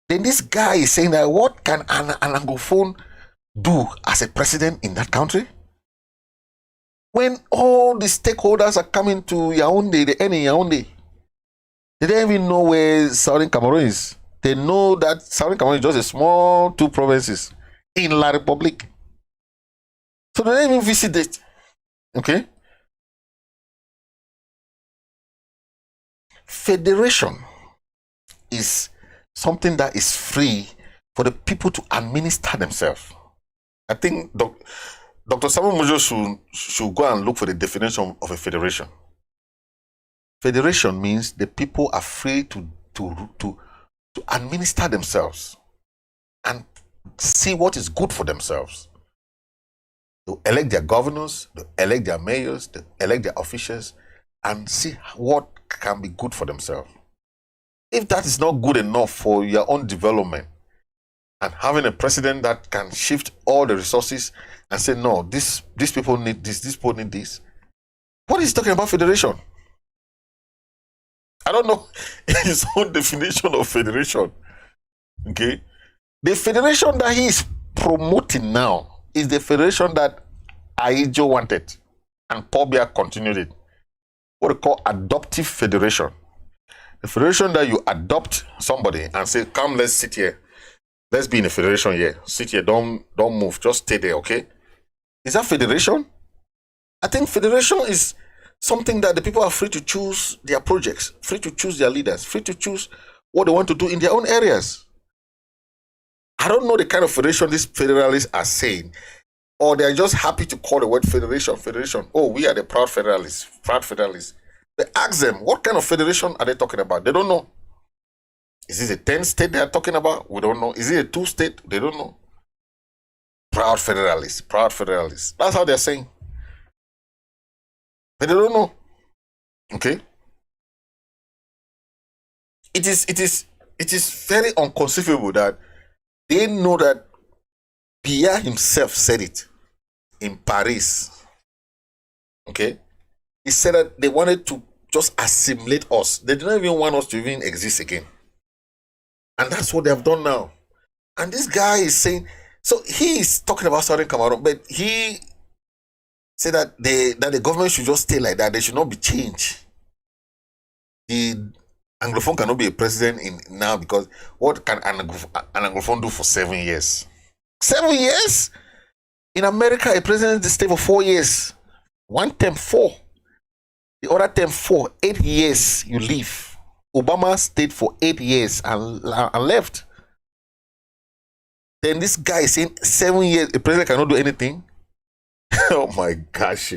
Then this guy is saying that what can an Anglophone do as a president in that country? When all the stakeholders are coming to Yaoundé, the end in Yaoundé, they don't even know where Southern Cameroon is. They know that Southern Cameroon is just a small 2 provinces in La Republique. So they don't even visit it. Okay? Federation is something that is free for the people to administer themselves. I think Dr. Samuel Munzu should go and look for the definition of a federation. Federation means the people are free to administer themselves and see what is good for themselves. They elect their governors, they elect their mayors, they elect their officials, and see what can be good for themselves. If that is not good enough for your own development, and having a president that can shift all the resources and say, no, these people need this, these people need this. What is he talking about federation? I don't know his own definition of federation. Okay? The federation that he is promoting now is the federation that Aijo wanted, and Paul Biya continued it. What we call adoptive federation. The federation that you adopt somebody and say, come, let's sit here. Let's be in a federation here. Sit here, don't move, just stay there, okay? Is that federation? I think federation is something that the people are free to choose their projects, free to choose their leaders, free to choose what they want to do in their own areas. I don't know the kind of federation these federalists are saying, or they're just happy to call the word federation. Oh, we are the proud federalists. They ask them, what kind of federation are they talking about? They don't know. Is this a 10 state they are talking about? We don't know. Is it a 2 state? They don't know. Proud federalists. That's how they're saying. But they don't know. Okay? It is very inconceivable that they know that Biya himself said it in Paris. Okay? He said that they wanted to just assimilate us. They didn't even want us to even exist again. And that's what they have done now. And this guy is saying, so he is talking about Southern Cameroon, but he said that the government should just stay like that. They should not be changed. The Anglophone cannot be a president now, because what can an Anglophone do for 7 years? 7 years? In America, a president stay for 4 years. One term 4. The other term 4. 8 years you leave. Obama stayed for 8 years and left. Then this guy is saying 7 years, a president cannot do anything. Oh my gosh.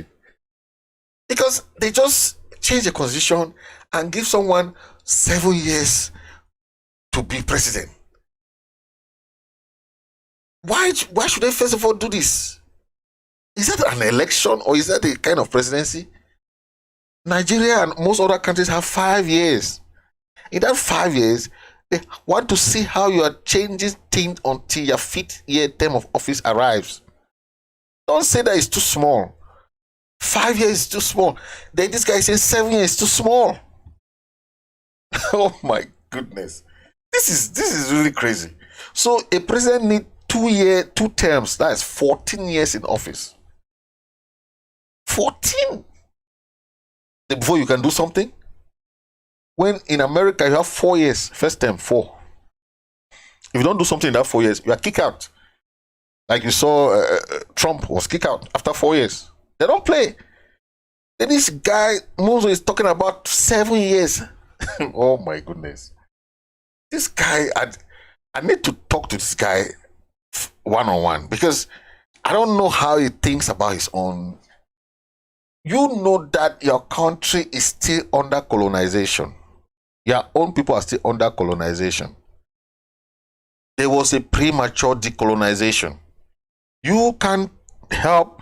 Because they just change the constitution and give someone 7 years to be president. Why should they first of all do this? Is that an election, or is that a kind of presidency? Nigeria and most other countries have 5 years. In that 5 years, they want to see how you are changing things until your 5th year term of office arrives. Don't say that it's too small. 5 years is too small. Then this guy says 7 years is too small. Oh my goodness. This is really crazy. So a president needs 2 terms. That's 14 years in office. 14 before you can do something. When in America you have 4 years, first term 4. If you don't do something in that 4 years, you are kicked out. Like you saw, Trump was kicked out after 4 years. They don't play. Then this guy Munzu is talking about 7 years. Oh my goodness. This guy, I need to talk to this guy one-on-one because I don't know how he thinks about his own. You know that your country is still under colonization. Your own people are still under colonization. There was a premature decolonization. You can help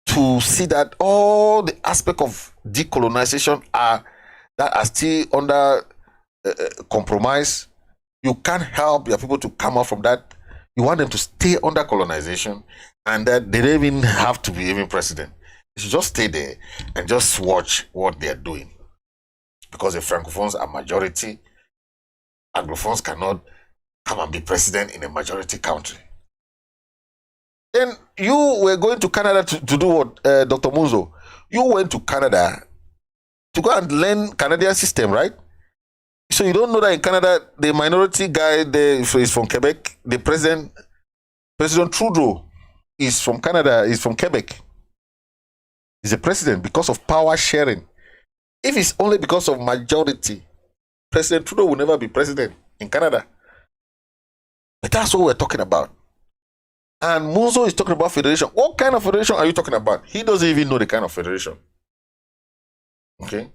to see that all the aspects of decolonization are still under compromise. You can't help your people to come out from that. You want them to stay under colonization, and that they don't even have to be even president. You should just stay there and just watch what they are doing. Because the Francophones are majority, Anglophones cannot come and be president in a majority country. Then you were going to Canada to do what, Dr. Munzu? You went to Canada to go and learn Canadian system, right? So you don't know that in Canada, the minority guy there is from Quebec. The President Trudeau is from Canada, is from Quebec. He's a president because of power sharing. If it's only because of majority, President Trudeau will never be president in Canada. But that's what we're talking about. And Munzu is talking about federation. What kind of federation are you talking about? He doesn't even know the kind of federation. Okay?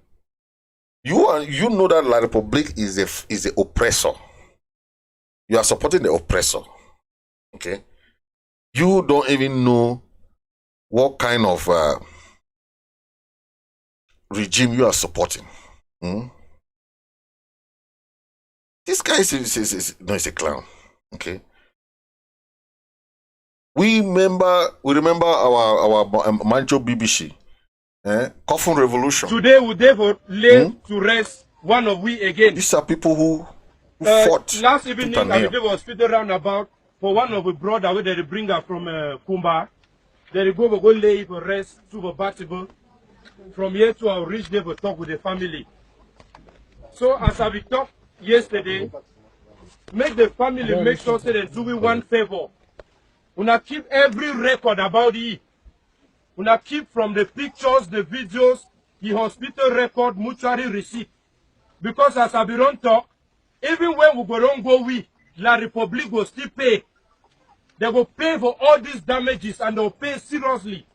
You know that La Republique is the oppressor. You are supporting the oppressor. Okay? You don't even know what kind of regime you are supporting. This guy is a clown. Okay? We remember our Mancho BBC. Coffin Revolution. Today we therefore lay to rest one of we again. These are people who fought. Last evening, I was speaking roundabout for one of the brother where they bring her from Kumba. They go lay for rest to Batable. From here to our reach there, we talk with the family. So as I talked yesterday, make the family make sure that they do we one favor. Una keep every record about it. Una keep from the pictures, the videos, the hospital record, mortuary receipt. Because as I don't talk, even when we go La Republique will still pay. They will pay for all these damages and they will pay seriously.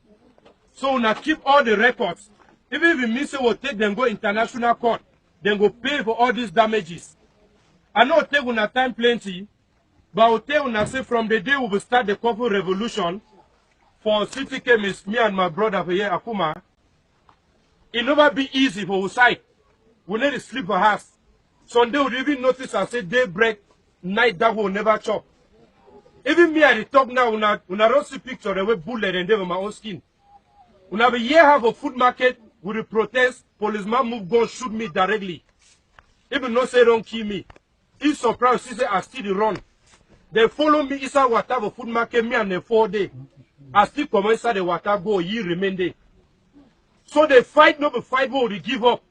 So una keep all the records. Even if the minister will take them go international court, then go pay for all these damages. I know it take una time plenty, but I will tell una say from the day we will start the coffee revolution, for city chemists, me and my brother for here, Akuma, it never be easy for us side. We need to sleep for us. Sunday would even notice I say daybreak, night that will never chop. Even me at the talk now, una don't see picture the way bullet and they with my own skin. Una have a year have a food market with the protest, policeman move gun shoot me directly. Even no say don't kill me. He's surprised, he say I still run. They follow me inside water for food market, me and the 4 day. I still come inside the water, go, ye remain there. So they fight, no, but fight, but they give up.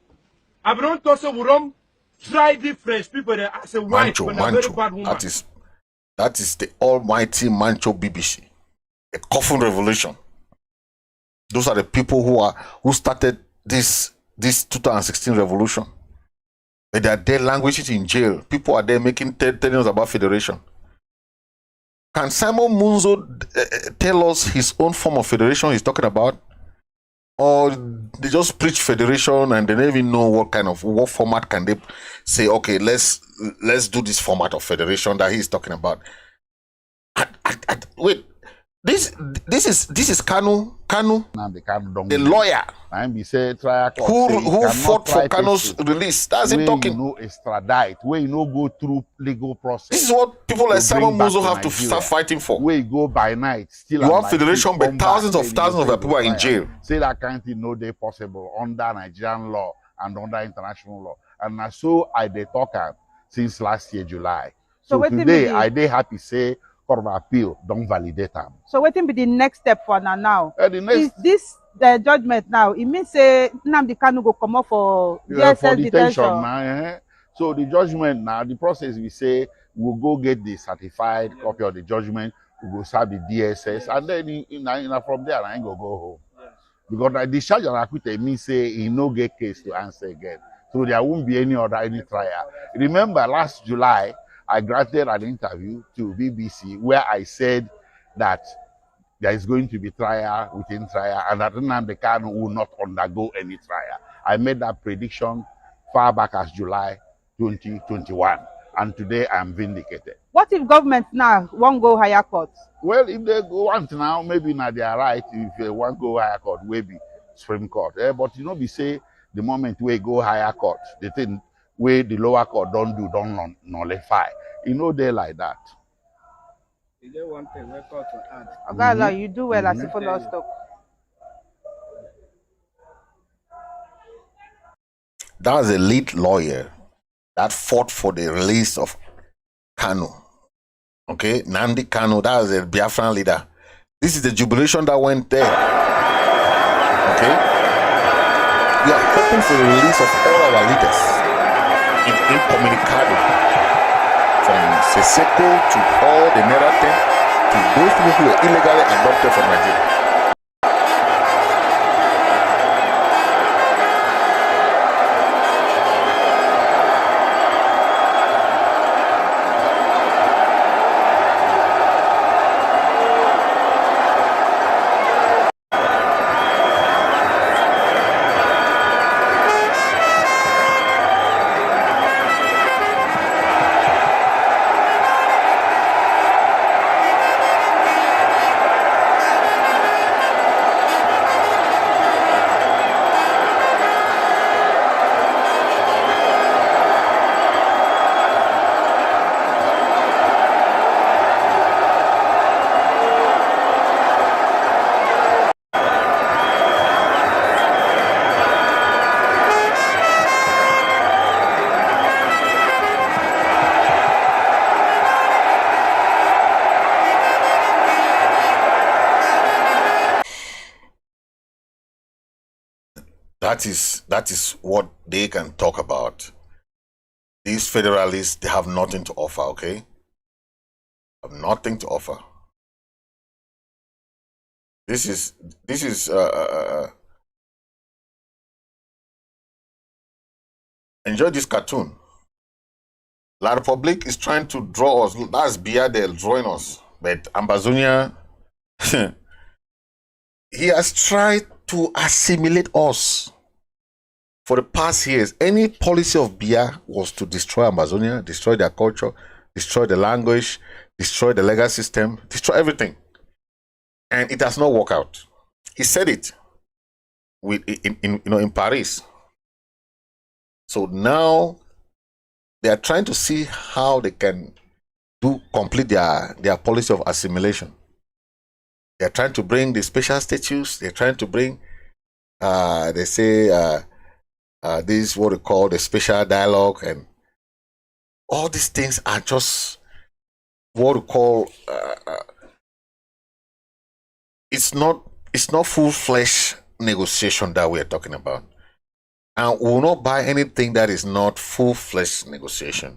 I don't talk, so we don't try the French people. They ask, why? When a very bad woman. That is the almighty Mancho BBC. A coffin revolution. Those are the people who started this 2016 revolution. But they are there languages in jail. People are there making telling us about federation. Can Simon Munzu tell us his own form of federation he's talking about? Or they just preach federation and they don't even know what format can they say, okay, let's do this format of federation that he's talking about. Wait, This is Kanu, the lawyer who fought for Kanu's release. That's him talking. Extradite, where you no go through legal process. This is what people like Simon Munzu have to start fighting for. Where you go by night, still you have federation, but thousands of people are in jail. Say that kind of thing no dey possible under Nigerian law and under international law. And so I dey talk since last year July. So today I dey happy say Court of Appeal don't validate them. So what will be the next step for now? The next, is this the judgment now? It means say Nnamdi Kanu go come up for DSS detention. So the judgment now, the process we say we'll go get the certified copy of the judgment, we go serve the DSS, and then from there I ain't go home. Because the discharge and acquittal means say he no get case to answer again. So there won't be any trial. Remember last July, I granted an interview to BBC where I said that there is going to be trial within trial and that Nnamdi Kanu will not undergo any trial. I made that prediction far back as July 2021, and today I am vindicated. What if government now won't go higher court? Well, if they go want now, maybe now they are right. If they want go higher court, maybe Supreme Court. But you know, we say the moment we go higher court, the thing where the lower court don't nullify. You know, they like that. Is there one thing record to add? Okay, you do well as if follow stock. That was a lead lawyer that fought for the release of Kanu. Okay, Nnamdi Kanu, that was a Biafran leader. This is the jubilation that went there. Okay, we are hoping for the release of all our leaders in incommunicado. From Seseko to all the Nerate to those people who were illegally adopted from Nigeria. That is what they can talk about. These federalists, they have nothing to offer, okay? Have nothing to offer. This is enjoy this cartoon. La Republique is trying to draw us. That's Bia, they're drawing us. But Ambazonian, he has tried to assimilate us. For the past years, any policy of Bia was to destroy Ambazonia, destroy their culture, destroy the language, destroy the legal system, destroy everything. And it has not worked out. He said it in Paris. So now they are trying to see how they can complete their policy of assimilation. They are trying to bring the special status. They're trying to bring, they say, this is what we call the special dialogue, and all these things are just what we call it's not full-fledged negotiation that we are talking about, and we will not buy anything that is not full-fledged negotiation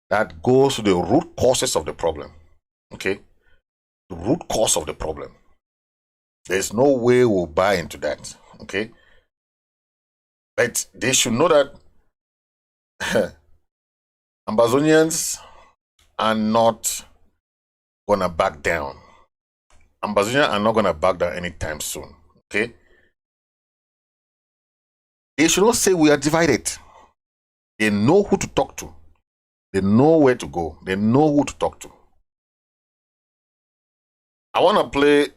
that goes to the root causes of the problem. Okay, the root cause of the problem. There's no way we'll buy into that. Okay. But they should know that Ambazonians are not gonna back down. Ambazonians are not gonna back down anytime soon. Okay? They should not say we are divided. They know who to talk to. They know where to go. They know who to talk to. I want to play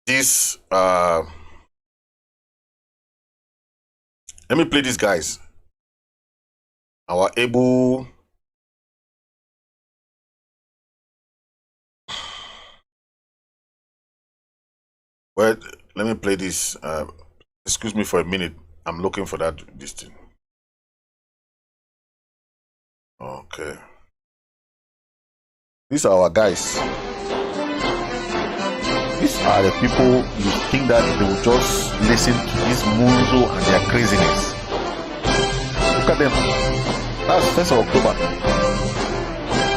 this. Let me play these guys. Our able. Well, let me play this. Excuse me for a minute. I'm looking for this thing. Okay. These are our guys. These are the people you think that they will just listen to this Munzu and their craziness. Look at them. That's 1st of October.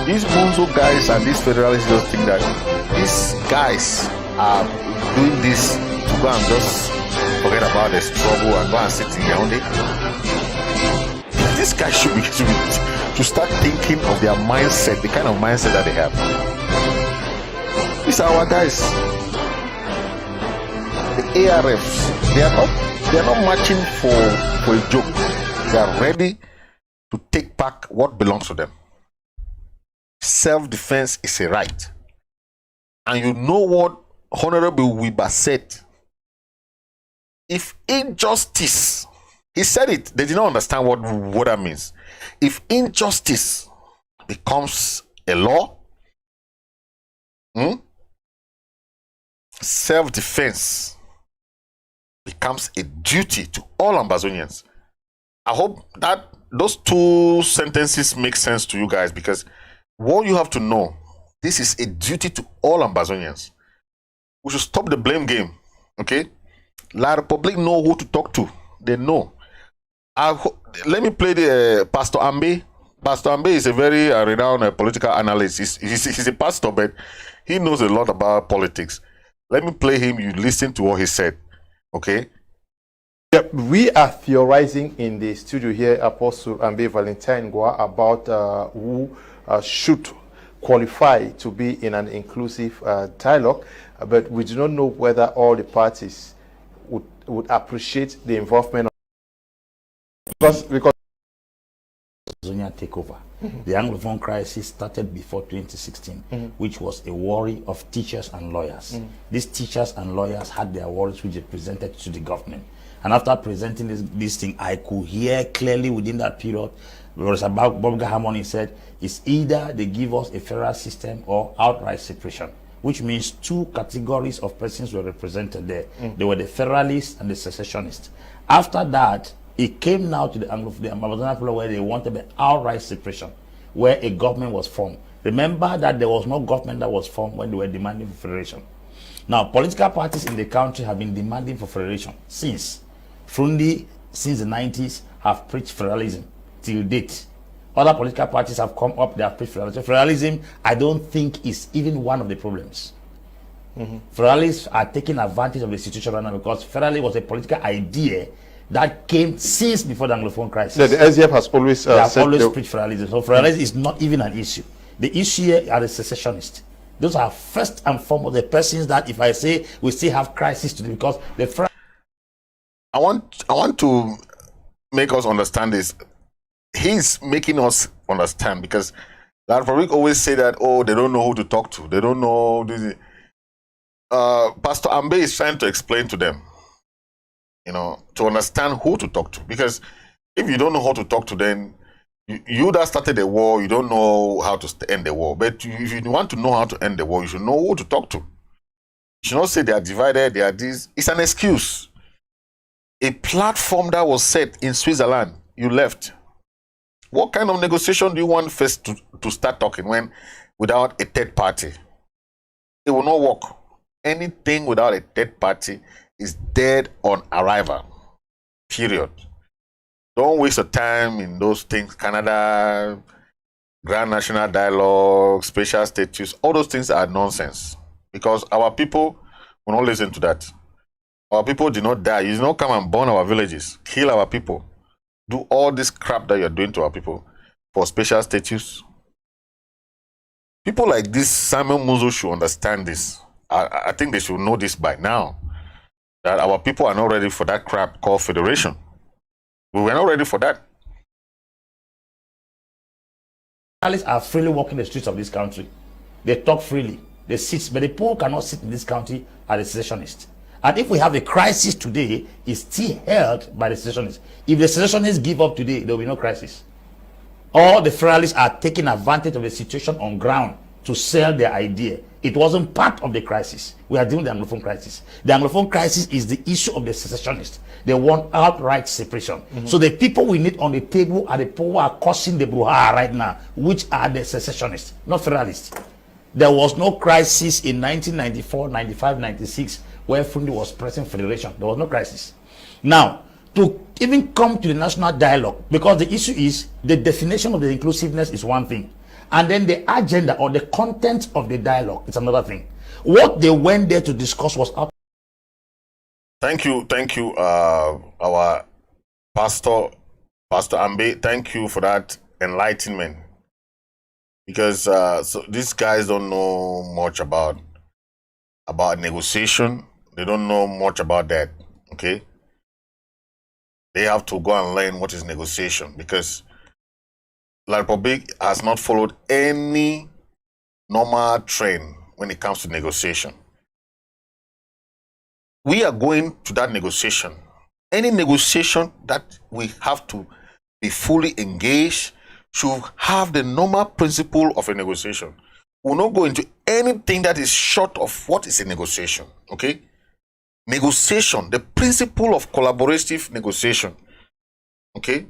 These Munzu guys and these Federalists just think that these guys are doing this to go and just forget about the struggle and go and sit in their own day. This guy should be to start thinking of their mindset, the kind of mindset that they have. These are our guys. The ARFs, they are not marching for a joke. They are ready to take back what belongs to them. Self-defense is a right. And you know what Honorable Wiba said? If injustice, he said it, they did not understand what that means. If injustice becomes a law, self-defense becomes a duty to all Ambazonians. I hope that those two sentences make sense to you guys, because what you have to know, this is a duty to all Ambazonians. We should stop the blame game, okay? La Republique know who to talk to. They know. Let me play the Pastor Ambe. Pastor Ambe is a very renowned political analyst. He's a pastor, but he knows a lot about politics. Let me play him. You listen to what he said, okay? Yeah, we are theorizing in the studio here, Apostle Ambe Valentine Gwa, about who should qualify to be in an inclusive dialogue, but we do not know whether all the parties would appreciate the involvement because Ambazonian takeover. The Anglophone crisis started before 2016, which was a worry of teachers and lawyers. These teachers and lawyers had their worries which they presented to the government. And after presenting this thing, I could hear clearly within that period, Professor Bob Harmony said, it's either they give us a federal system or outright separation, which means two categories of persons were represented there. They were the federalists and the secessionists. After that, it came now to the Ambazonian people where they wanted the outright separation, where a government was formed. Remember that there was no government that was formed when they were demanding for federation. Now, political parties in the country have been demanding for federation since. Frundi, since the 90s, have preached federalism till date. Other political parties have come up, they have preached federalism. Federalism, I don't think, is even one of the problems. Federalists are taking advantage of the situation right now because federalism was a political idea that came since before the Anglophone crisis. Yeah, the SDF has always preached federalism. So federalism is not even an issue. The issue here are the secessionists. Those are first and foremost the persons that, if I say, we still have crisis today because the I want to make us understand this. He's making us understand because La Republique always say that, oh, they don't know who to talk to. They don't know this. Pastor Ambe is trying to explain to them, to understand who to talk to. Because if you don't know how to talk to them, you that started the war, you don't know how to end the war. But if you want to know how to end the war, you should know who to talk to. You should not say they are divided, they are this. It's an excuse. A platform that was set in Switzerland, you left. What kind of negotiation do you want first to start talking when without a third party? It will not work. Anything without a third party is dead on arrival. Period. Don't waste your time in those things. Canada, Grand National Dialogue, special status, all those things are nonsense. Because our people will not listen to that. Our people did not die. You did not come and burn our villages, kill our people, do all this crap that you're doing to our people for special status. People like this, Simon Munzu, should understand this. I think they should know this by now, that our people are not ready for that crap called federation. We were not ready for that. Federalists are freely walking the streets of this country. They talk freely. the seats, but the people cannot sit in this country are the secessionists. And if we have a crisis today, it's still held by the secessionists. If the secessionists give up today, there will be no crisis. All the Federalists are taking advantage of the situation on ground to sell their idea. It wasn't part of the crisis. We are dealing with the Anglophone crisis. The Anglophone crisis is the issue of the secessionists. They want outright separation. So the people we need on the table are the people who are causing the brouhaha right now, which are the secessionists, not Federalists. There was no crisis in 1994, 95, 96, where Fundi was pressing federation. There was no crisis. Now, to even come to the national dialogue, because the issue is the definition of the inclusiveness is one thing, and then the agenda or the content of the dialogue is another thing. What they went there to discuss was up. Thank you, our Pastor Ambe. Thank you for that enlightenment, because so these guys don't know much about negotiation. They don't know much about that. Okay, they have to go and learn what is negotiation, because La Republique has not followed any normal trend when it comes to negotiation. We are going to that negotiation. Any negotiation that we have to be fully engaged should have the normal principle of a negotiation. We'll not go into anything that is short of what is a negotiation. Okay? Negotiation, the principle of collaborative negotiation, okay,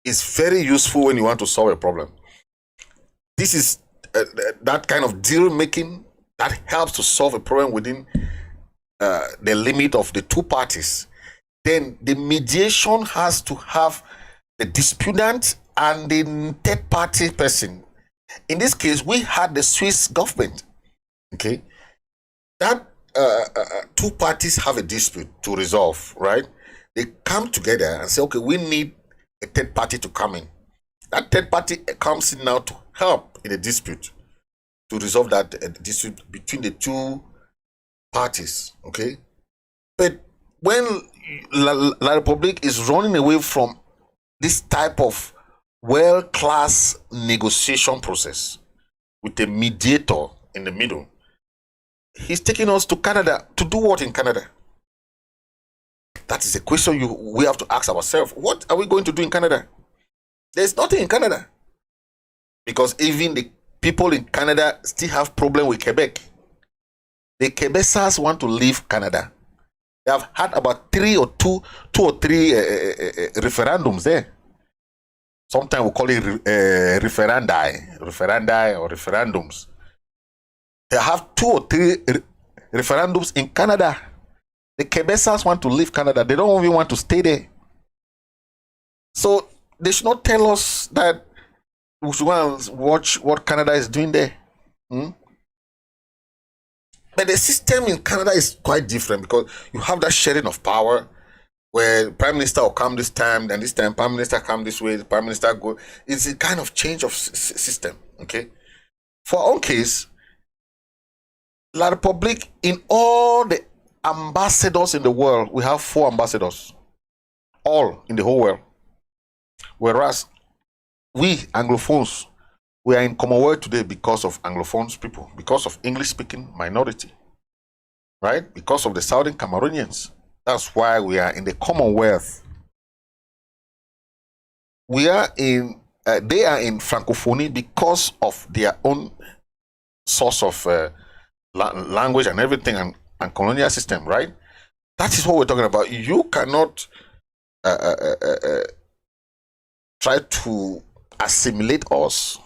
is very useful when you want to solve a problem. This is that kind of deal making that helps to solve a problem within the limit of the two parties. Then the mediation has to have the disputant and the third party person. In this case, we had the Swiss government. Okay, that two parties have a dispute to resolve, right? They come together and say, okay, we need a third party to come in. That third party comes in now to help in the dispute, to resolve that dispute between the two parties, okay? But when La Republique is running away from this type of world-class negotiation process with a mediator in the middle, he's taking us to Canada to do what in Canada? That is a question we have to ask ourselves. What are we going to do in Canada? There's nothing in Canada, because even the people in Canada still have problem with Quebec. The Quebecers want to leave Canada. They have had about two or three referendums there. Sometimes we call it referendi or referendums. They have 2 or 3 referendums in Canada. The Quebecers want to leave Canada. They don't even want to stay there. So they should not tell us that we should watch what Canada is doing there. But the system in Canada is quite different, because you have that sharing of power, where Prime Minister will come this time, then this time Prime Minister come this way, the Prime Minister go. It's a kind of change of system. Okay, for our own case, La Republique, in all the ambassadors in the world, we have 4 ambassadors, all in the whole world. Whereas we Anglophones, we are in Commonwealth today because of Anglophones people, because of English-speaking minority, right? Because of the Southern Cameroonians. That's why we are in the Commonwealth. We are in, they are in Francophonie because of their own source of language and everything, and colonial system, right? That is what we're talking about. You cannot try to assimilate us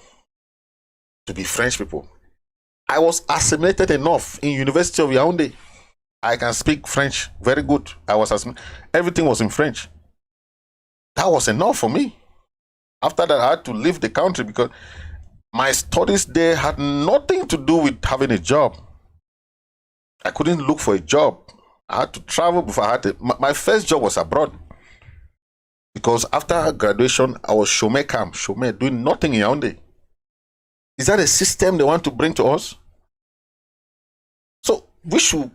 to be French people. I was assimilated enough in University of Yaoundé. I can speak French very good. Everything was in French. That was enough for me. After that, I had to leave the country because my studies there had nothing to do with having a job. I couldn't look for a job. I had to travel before I had to. My first job was abroad. Because after graduation, I was chômeur, doing nothing in Yaoundé. Is that a system they want to bring to us? So we should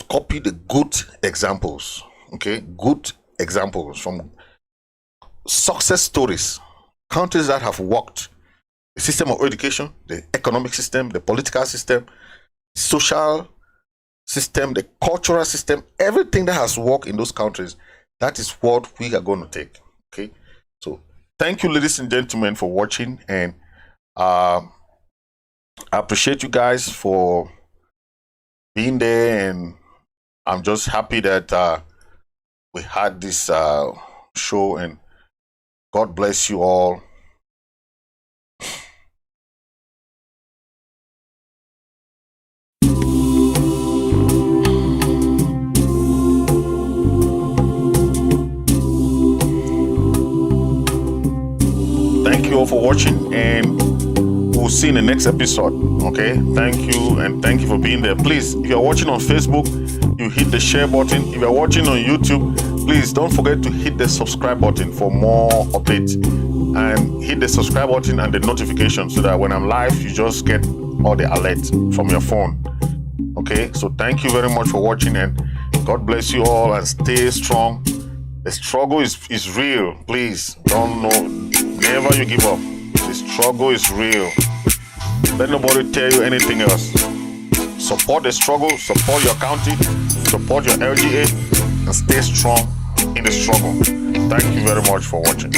copy the good examples, okay? Good examples from success stories, countries that have worked, the system of education, the economic system, the political system, social system, the cultural system, everything that has worked in those countries, that is what we are going to take. Okay, so thank you, ladies and gentlemen, for watching, and I appreciate you guys for being there, and I'm just happy that we had this show, and God bless you all. Thank you all for watching, and we'll see you in the next episode. Okay, thank you, and thank you for being there. Please, if you're watching on Facebook, you hit the share button. If you're watching on YouTube, please don't forget to hit the subscribe button for more updates, and hit the subscribe button and the notification so that when I'm live, you just get all the alerts from your phone. Okay, so thank you very much for watching, and God bless you all, and stay strong. The struggle is real. Please don't know, never you give up. The struggle is real. Let nobody tell you anything else. Support the struggle, support your county, support your LGA, and stay strong in the struggle. Thank you very much for watching.